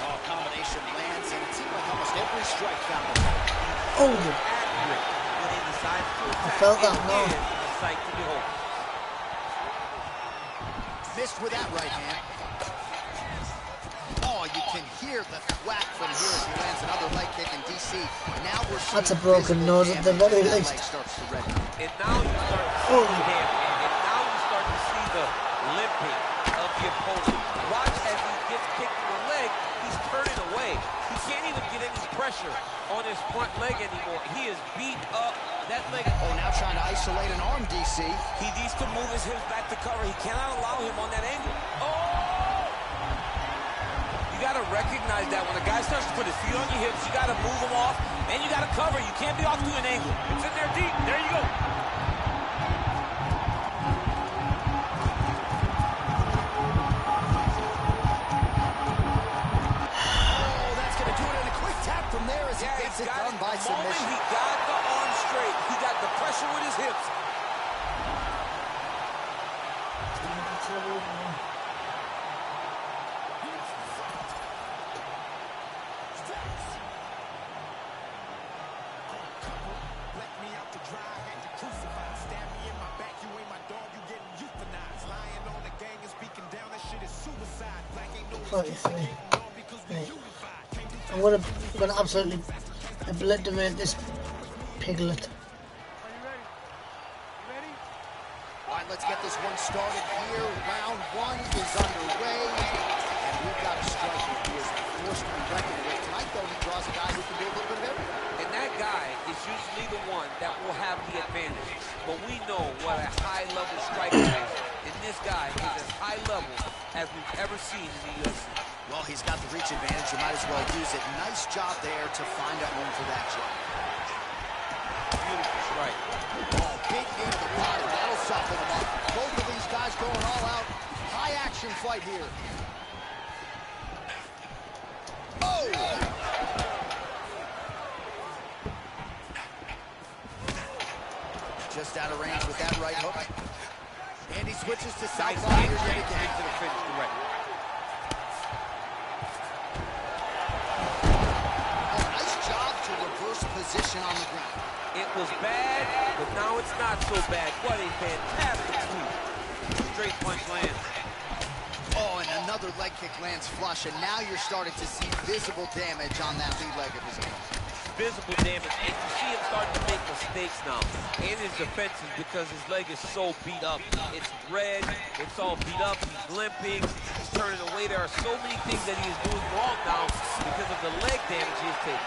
[SPEAKER 2] Oh, combination lands, and it seemed like almost every strike found the mark.
[SPEAKER 1] Oh!
[SPEAKER 3] Accurate when he decides to attack.
[SPEAKER 1] I felt that, no.
[SPEAKER 3] It is a sight to behold.
[SPEAKER 2] Missed with that right hand. Oh, you can hear the thwack from here as he lands another leg kick in DC. Now we're seeing
[SPEAKER 1] That's a broken nose at the very least.
[SPEAKER 2] Starts to redden.
[SPEAKER 3] And now you start to see the damage. And now you start to see the limping of the opponent. Watch as he gets kicked in the leg, he's turning away. He can't even get any pressure on his front leg anymore. He is beat up. That leg.
[SPEAKER 2] Oh, now trying to isolate an arm, DC.
[SPEAKER 3] He needs to move his hips back to cover. He cannot allow him on that angle. Oh! You got to recognize that when a guy starts to put his feet on your hips, you got to move him off, and you got to cover. You can't be off to an angle. It's in there deep. There you go.
[SPEAKER 2] Oh, that's going to do it in a quick tap from there as he gets it done by submission.
[SPEAKER 3] He got the arm straight. He got the pressure with his hips.
[SPEAKER 1] I'm gonna absolutely obliterate this piglet.
[SPEAKER 2] All right, let's get this one started here. Round one is underway, and we've got a striker who is forced to be reckoned with. Tonight, though, he draws a guy who can do a little bit of everything.
[SPEAKER 3] And that guy is usually the one that will have the advantage. But we know what a high-level striker is. And this guy is as high level as we've ever seen in the UFC.
[SPEAKER 2] Well, he's got the reach advantage. You might as well use it. Nice job there to find a home for that jab.
[SPEAKER 3] Beautiful strike.
[SPEAKER 2] Oh, big knee to the body. That'll soften him up. Both of these guys going all out. High-action fight here. Oh! Just out of range with that right hook. And he switches to southpaw here yet again.
[SPEAKER 3] To the finish direct.
[SPEAKER 2] Oh, nice job to reverse position on the ground.
[SPEAKER 3] It was bad, but now it's not so bad. What a fantastic move. Straight punch lands.
[SPEAKER 2] Oh, and another leg kick lands flush, and now you're starting to see visible damage on that lead leg of his opponent.
[SPEAKER 3] Visible damage, and you see him starting to make mistakes now in his defenses because his leg is so beat up. It's red, it's all beat up, he's limping, he's turning away. There are so many things that he is doing wrong now because of the leg damage he has taken.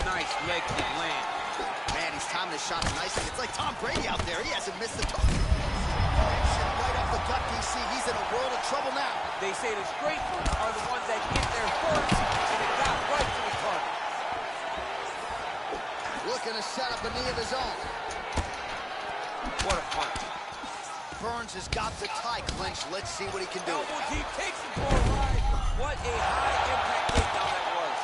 [SPEAKER 3] Nice leg kick land.
[SPEAKER 2] Man, he's timing his shots nicely. It's like Tom Brady out there. He hasn't missed the target. Right off the gut, DC. He's in a world of trouble now.
[SPEAKER 3] They say the straight ones are the ones that get there first, and it got right to the target.
[SPEAKER 2] Looking to set up a knee of his own.
[SPEAKER 3] What a punch.
[SPEAKER 2] Burns has got the tie clinch. Let's see what he can do.
[SPEAKER 3] Elbow deep takes him for a ride. What a high-impact takedown that was.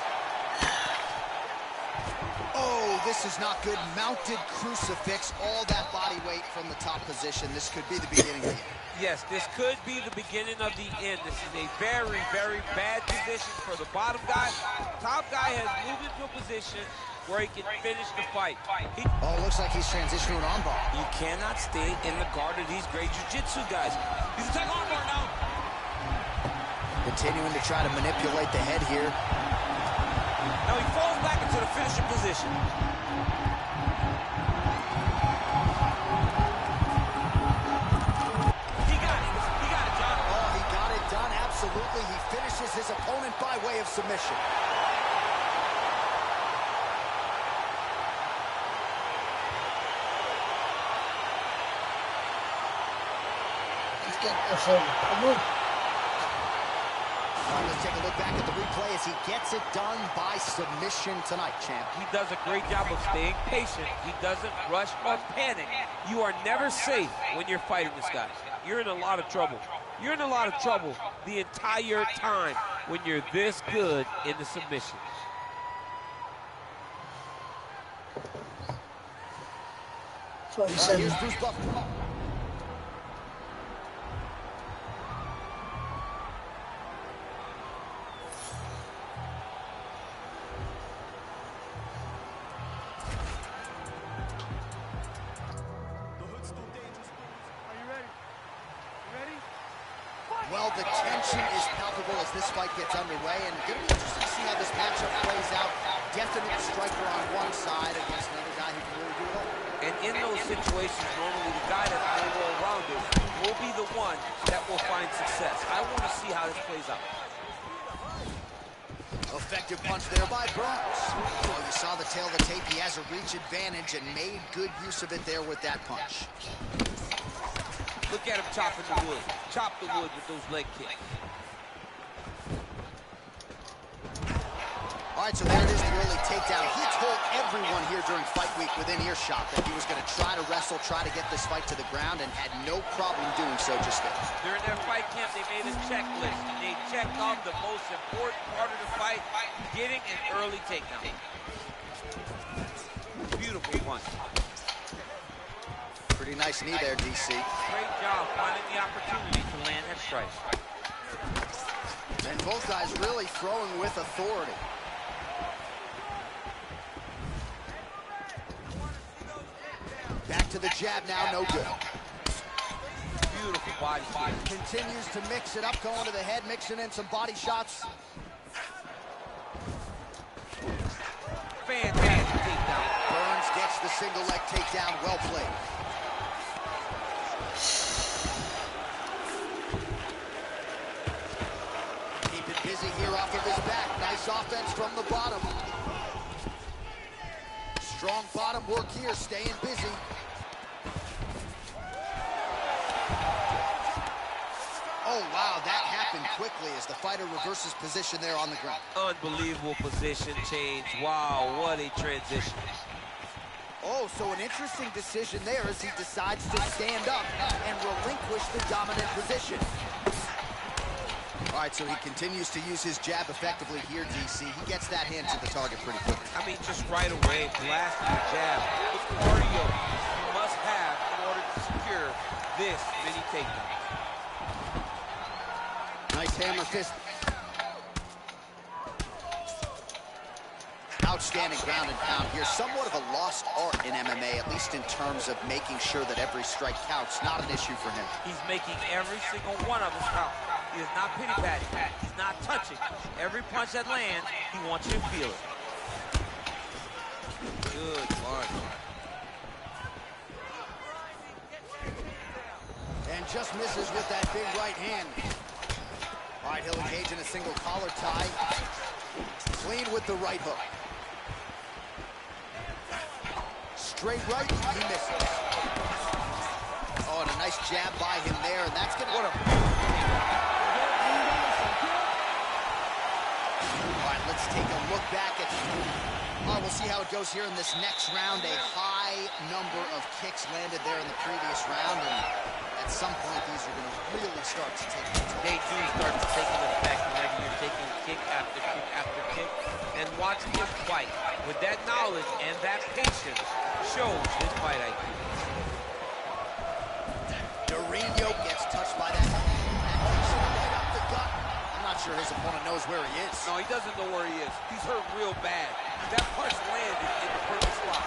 [SPEAKER 2] Oh, this is not good. Mounted crucifix, all that body weight from the top position. This could be the beginning of the end.
[SPEAKER 3] Yes, this could be the beginning of the end. This is a very, very bad position for the bottom guy. Top guy has moved into a position where he can finish the fight.
[SPEAKER 2] Oh, looks like he's transitioning to an armbar.
[SPEAKER 3] You cannot stay in the guard of these great jiu-jitsu guys. He's attacking armbar now.
[SPEAKER 2] Continuing to try to manipulate the head here.
[SPEAKER 3] Now he falls back into the finishing position. He got it. He got it, John.
[SPEAKER 2] Oh, he got it done. Absolutely. He finishes his opponent by way of submission.
[SPEAKER 1] He's getting a full pummel.
[SPEAKER 2] Let's take a look back at the replay as he gets it done by submission tonight, champ.
[SPEAKER 3] He does a great job of staying patient. He doesn't rush or panic. You are never safe when you're fighting this guy. You're in a lot of trouble. You're in a lot of trouble the entire time when you're this good in the submission.
[SPEAKER 1] That's what he said.
[SPEAKER 2] Here's Bruce Buffer. Well, the tension is palpable as this fight gets underway, and it's going to be interesting to see how this matchup plays out. Definite striker on one side against another guy who can really do it all.
[SPEAKER 3] And in those situations, normally the guy that's more well-rounded will be the one that will find success. I want to see how this plays out.
[SPEAKER 2] Effective punch there by Burns. Well, you saw the tail of the tape. He has a reach advantage and made good use of it there with that punch.
[SPEAKER 3] Look at him chopping the wood. Chop the wood with those leg kicks.
[SPEAKER 2] All right, so there it is, the early takedown. He told everyone here during fight week within earshot that he was going to try to wrestle, try to get this fight to the ground, and had no problem doing so just there.
[SPEAKER 3] During their fight camp, they made a checklist. They checked off the most important part of the fight, getting an early takedown. Beautiful punch.
[SPEAKER 2] Pretty nice knee there, DC.
[SPEAKER 3] Great job finding the opportunity to land that strike.
[SPEAKER 2] And both guys really throwing with authority. Back to the jab now, no good.
[SPEAKER 3] Beautiful body kick.
[SPEAKER 2] Continues to mix it up, going to the head, mixing in some body shots.
[SPEAKER 3] Fantastic takedown.
[SPEAKER 2] Burns gets the single leg takedown, well played. Keep it busy here off of his back. Nice offense from the bottom. Strong bottom work here, staying busy. Oh, wow, that happened quickly as the fighter reverses position there on the ground.
[SPEAKER 3] Unbelievable position change. Wow, what a transition.
[SPEAKER 2] Oh, so an interesting decision there as he decides to stand up and relinquish the dominant position. All right, so he continues to use his jab effectively here, DC. He gets that hand to the target pretty quickly.
[SPEAKER 3] I mean, just right away, blasting the jab. The cardio you must have in order to secure this many takedowns.
[SPEAKER 2] Nice hammer fist. Outstanding ground and pound here. Somewhat of a lost art in MMA, at least in terms of making sure that every strike counts. Not an issue for him.
[SPEAKER 3] He's making every single one of his count. He is not pity-patty. He's not touching. Every punch that lands, he wants you to feel it. Good punch.
[SPEAKER 2] And just misses with that big right hand. All right, he'll engage in a single collar tie. Clean with the right hook. Straight right, he misses. Oh, and a nice jab by him there, and that's gonna... What a... All right, let's take a look back at... All right, we'll see how it goes here in this next round. A high number of kicks landed there in the previous round, and at some point, these are going to really start to take it.
[SPEAKER 3] They do start to take an effect whenever you're taking kick after kick after kick. And watching him fight with that knowledge and that patience shows his fight IQ.
[SPEAKER 2] Durinho gets touched by that. Right up the gut. I'm not sure his opponent knows where he is.
[SPEAKER 3] No, he doesn't know where he is. He's hurt real bad. That punch landed in the perfect spot.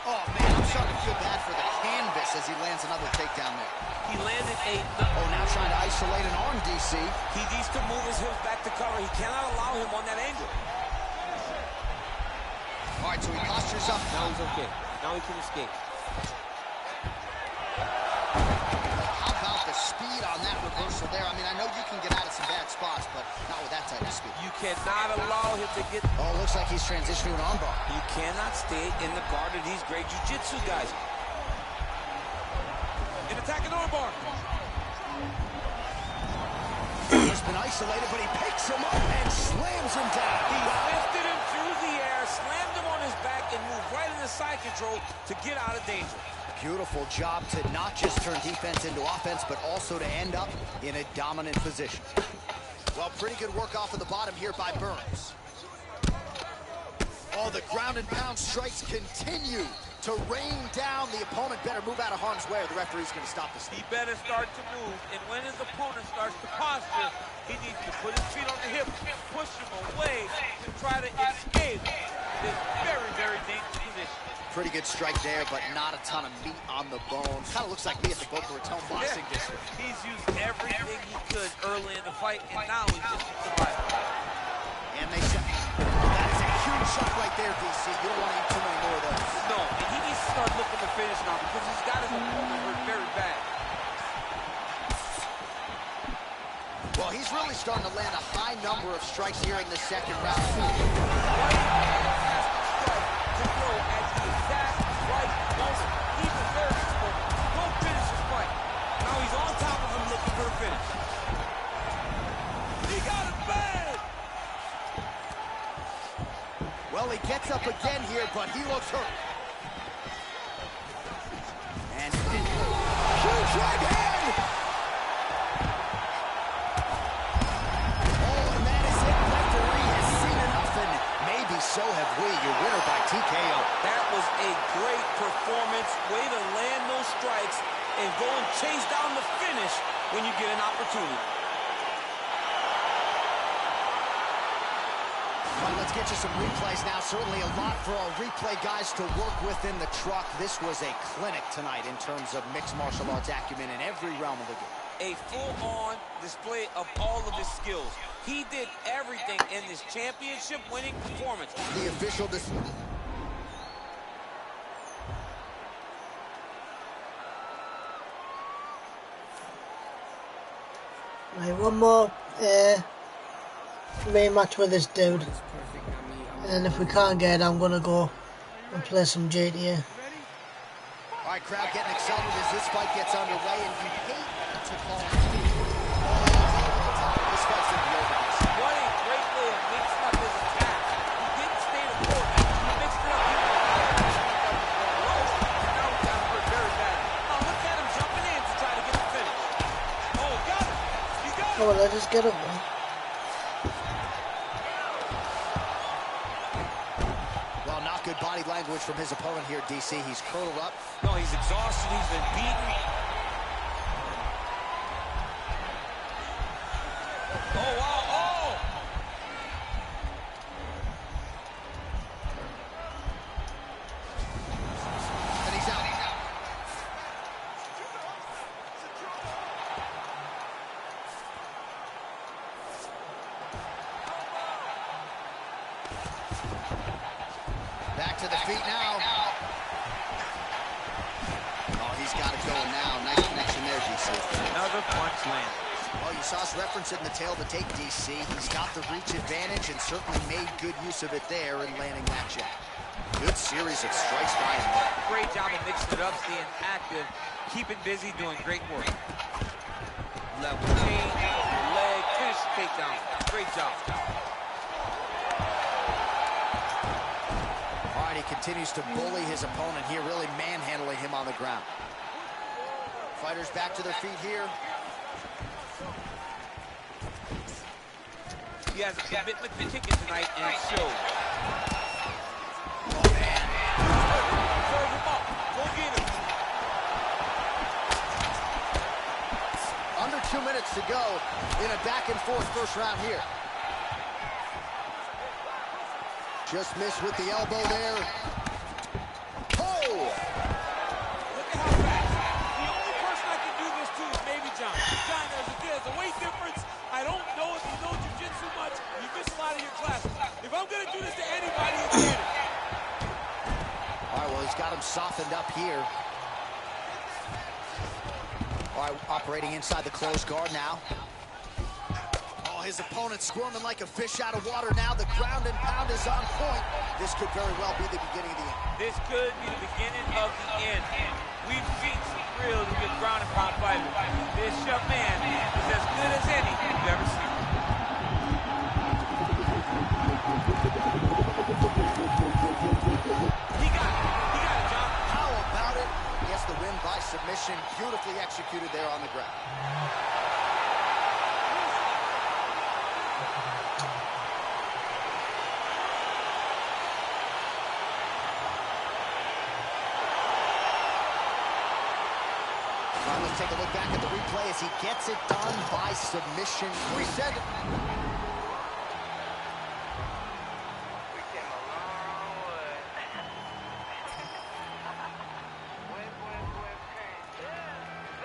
[SPEAKER 2] Oh, man, I'm starting to feel bad for the canvas as he lands another takedown there.
[SPEAKER 3] He landed a...
[SPEAKER 2] Oh, now trying to isolate an arm, DC.
[SPEAKER 3] He needs to move his hips back to cover. He cannot allow him on that angle.
[SPEAKER 2] All right, so he postures up.
[SPEAKER 3] Now he's okay. Now he can escape.
[SPEAKER 2] How about the speed on that reversal there? I mean, I know you can get out of some bad spots, but not with that type of speed.
[SPEAKER 3] You cannot allow him to get...
[SPEAKER 2] Oh, looks like he's transitioning to an armbar.
[SPEAKER 3] You cannot stay in the guard of these great jiu-jitsu guys. An attacking armbar.
[SPEAKER 2] He's been isolated, but he picks him up and slams him down.
[SPEAKER 3] He lifted him through the air, slammed him on his back, and moved right into side control to get out of danger.
[SPEAKER 2] Beautiful job to not just turn defense into offense, but also to end up in a dominant position. Well, pretty good work off of the bottom here by Burns. Oh, the ground and pound strikes continue to rain down. The opponent better move out of harm's way or the referee's going to stop this.
[SPEAKER 3] He better start to move, and when his opponent starts to posture, he needs to put his feet on the hip, push him away to try to escape this very, very dangerous position.
[SPEAKER 2] Pretty good strike there, but not a ton of meat on the bones. Kind of looks like me at the Boca Raton boxing district.
[SPEAKER 3] He's used everything he could early in the fight, and now he's just surviving.
[SPEAKER 2] And they said, that is a huge shot right there, DC. You don't want to eat too many more of those.
[SPEAKER 3] No, and he needs to start looking to finish now because he's got his opponent hurt very bad.
[SPEAKER 2] Well, he's really starting to land a high number of strikes here in the second round. Well, he gets up again here, but he looks hurt. And huge right hand! Oh, and that is it. Referee has seen enough, and maybe so have we. Your winner by TKO.
[SPEAKER 3] That was a great performance. Way to land those strikes and go and chase down the finish when you get an opportunity.
[SPEAKER 2] Well, let's get you some replays now. Certainly a lot for our replay guys to work with in the truck. This was a clinic tonight in terms of mixed martial arts acumen in every realm of the game.
[SPEAKER 3] A full-on display of all of his skills. He did everything in this championship-winning performance.
[SPEAKER 2] The official display.
[SPEAKER 1] Right, one more rematch with this dude, and if we can't get it, I'm gonna go and play some GTA.
[SPEAKER 2] All right, crowd getting excited as this fight gets underway, and you hate to call it. This fight's gonna be over.
[SPEAKER 3] What a great way of mixing up his attack. He didn't stay the court. He mixed it up. And now he got hurt very bad. Now look at him jumping in to try to get the finish. Oh, got him. He got him.
[SPEAKER 1] Oh, well, let's just get up there.
[SPEAKER 2] Well, not good body language from his opponent here, DC. He's curled up.
[SPEAKER 3] No, he's exhausted. He's been beaten. Oh, wow. Oh!
[SPEAKER 2] Back to the feet now. Oh, he's got it going now. Nice connection there, DC.
[SPEAKER 3] Another punch landed.
[SPEAKER 2] Well, you saw us reference it in the tail of the tape, DC. He's got the reach advantage and certainly made good use of it there in landing that jab. Good series of strikes by him there.
[SPEAKER 3] Great job of mixing it up, staying active, keeping busy, doing great work. Level change, leg, finish the takedown. Great job.
[SPEAKER 2] All right, he continues to bully his opponent here, really manhandling him on the ground. Fighters back to their feet here.
[SPEAKER 3] He has a commitment to kicking tonight, and it shows.
[SPEAKER 2] Oh, man.
[SPEAKER 3] Serve him up. Go get him.
[SPEAKER 2] Under 2 minutes to go in a back-and-forth first round here. Just missed with the elbow there. Oh!
[SPEAKER 3] Look at how fast. The only person I can do this to is maybe John. John, there's a weight difference. I don't know if you know jiu-jitsu much. You miss a lot of your classes. If I'm going to do this to anybody, it's Danny.
[SPEAKER 2] All right, well, he's got him softened up here. All right, operating inside the closed guard now. Oh, his opponent squirming like a fish out of water now. The ground and pound is on point. This could very well be the beginning of the end.
[SPEAKER 3] This could be the beginning of the end. We've seen some really good ground and pound fighters. This young man is as good as any you've ever seen. He got it, John.
[SPEAKER 2] How about it? Gets the win by submission. Beautifully executed there on the ground. All right, let's take a look back at the replay as he gets it done by submission. 3 seconds.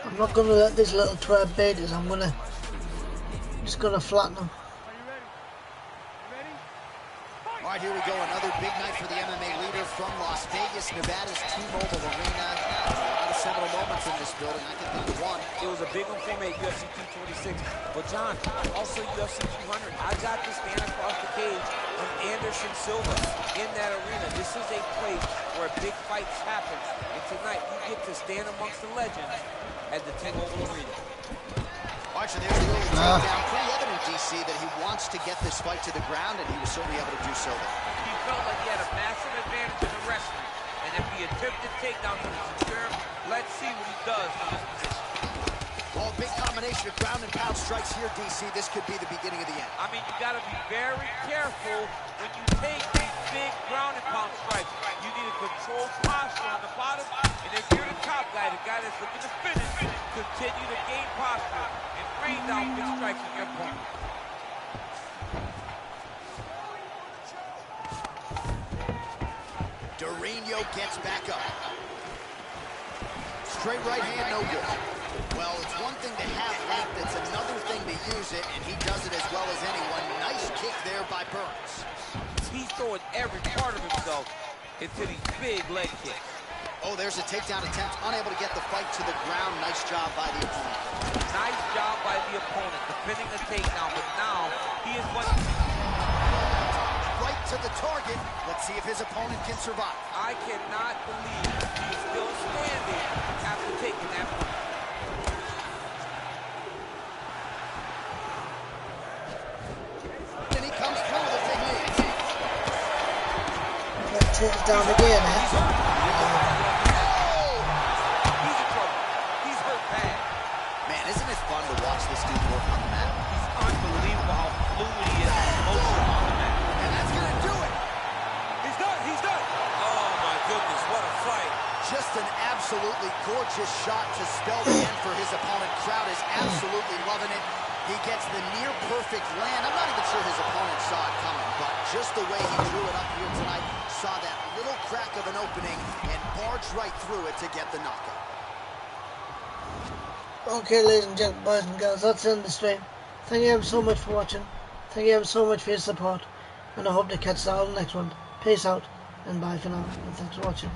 [SPEAKER 1] I'm not going to let this little twerp beat us. I'm just going to flatten him.
[SPEAKER 4] Are you ready? You ready?
[SPEAKER 2] All right, here we go. Another big night for the MMA leader from Las Vegas, Nevada's T-Mobile Arena. A lot of seminal moments in this building. I can think of one.
[SPEAKER 3] It was a big one for me at UFC 226. But John, also UFC 200. I got to stand across the cage of Anderson Silva in that arena. This is a place where big fights happen. And tonight, you get to stand amongst the legends at the T-Mobile Arena.
[SPEAKER 2] All right, so there's the early takedown. Pretty evident, DC, that he wants to get this fight to the ground, and he was certainly able to do so there.
[SPEAKER 3] He felt like he had a massive advantage in the wrestling. And if he attempted takedowns from the secure, let's see what he does from this position.
[SPEAKER 2] Well, big combination of ground and pound strikes here, DC. This could be the beginning of the end.
[SPEAKER 3] I mean, you got to be very careful when you take these big ground and pound strikes. You need a controlled posture on the bottom. And if you're the top guy, the guy that's looking to finish, continue to gain posture and rain down big strikes on your opponent.
[SPEAKER 2] Durinho gets back up. Straight right hand, no good. Well, it's one thing to have length, it's another thing to use it, and he does it as well as anyone. Nice kick there by Burns.
[SPEAKER 3] He's throwing every part of himself into these big leg kicks.
[SPEAKER 2] Oh, there's a takedown attempt, unable to get the fight to the ground. Nice job by the opponent.
[SPEAKER 3] Nice job by the opponent, defending the takedown, but now he is what...
[SPEAKER 2] Right to the target. Let's see if his opponent can survive.
[SPEAKER 3] I cannot believe he is still standing after taking that punch.
[SPEAKER 2] And he comes through with a big knee.
[SPEAKER 1] That takes down again, eh?
[SPEAKER 3] He's in trouble. He's hurt bad.
[SPEAKER 2] Man, isn't it fun to watch this dude work on the mat?
[SPEAKER 3] He's unbelievable how fluid he is in motion on the mat.
[SPEAKER 2] And that's going to do it.
[SPEAKER 3] He's done. He's done. Oh, my goodness. What a fight.
[SPEAKER 2] Just an absolutely gorgeous shot to spell the end for his opponent. Crowd is absolutely loving it. He gets the near-perfect land. I'm not even sure his opponent saw it coming, but just the way he drew it up here tonight, saw that little crack of an opening and barged right through it to get the knockout.
[SPEAKER 1] Okay, ladies and gentlemen, boys and girls, that's the end of the stream. Thank you ever so much for watching. Thank you ever so much for your support. And I hope to catch you all in the next one. Peace out. And bye for now. And thanks for watching.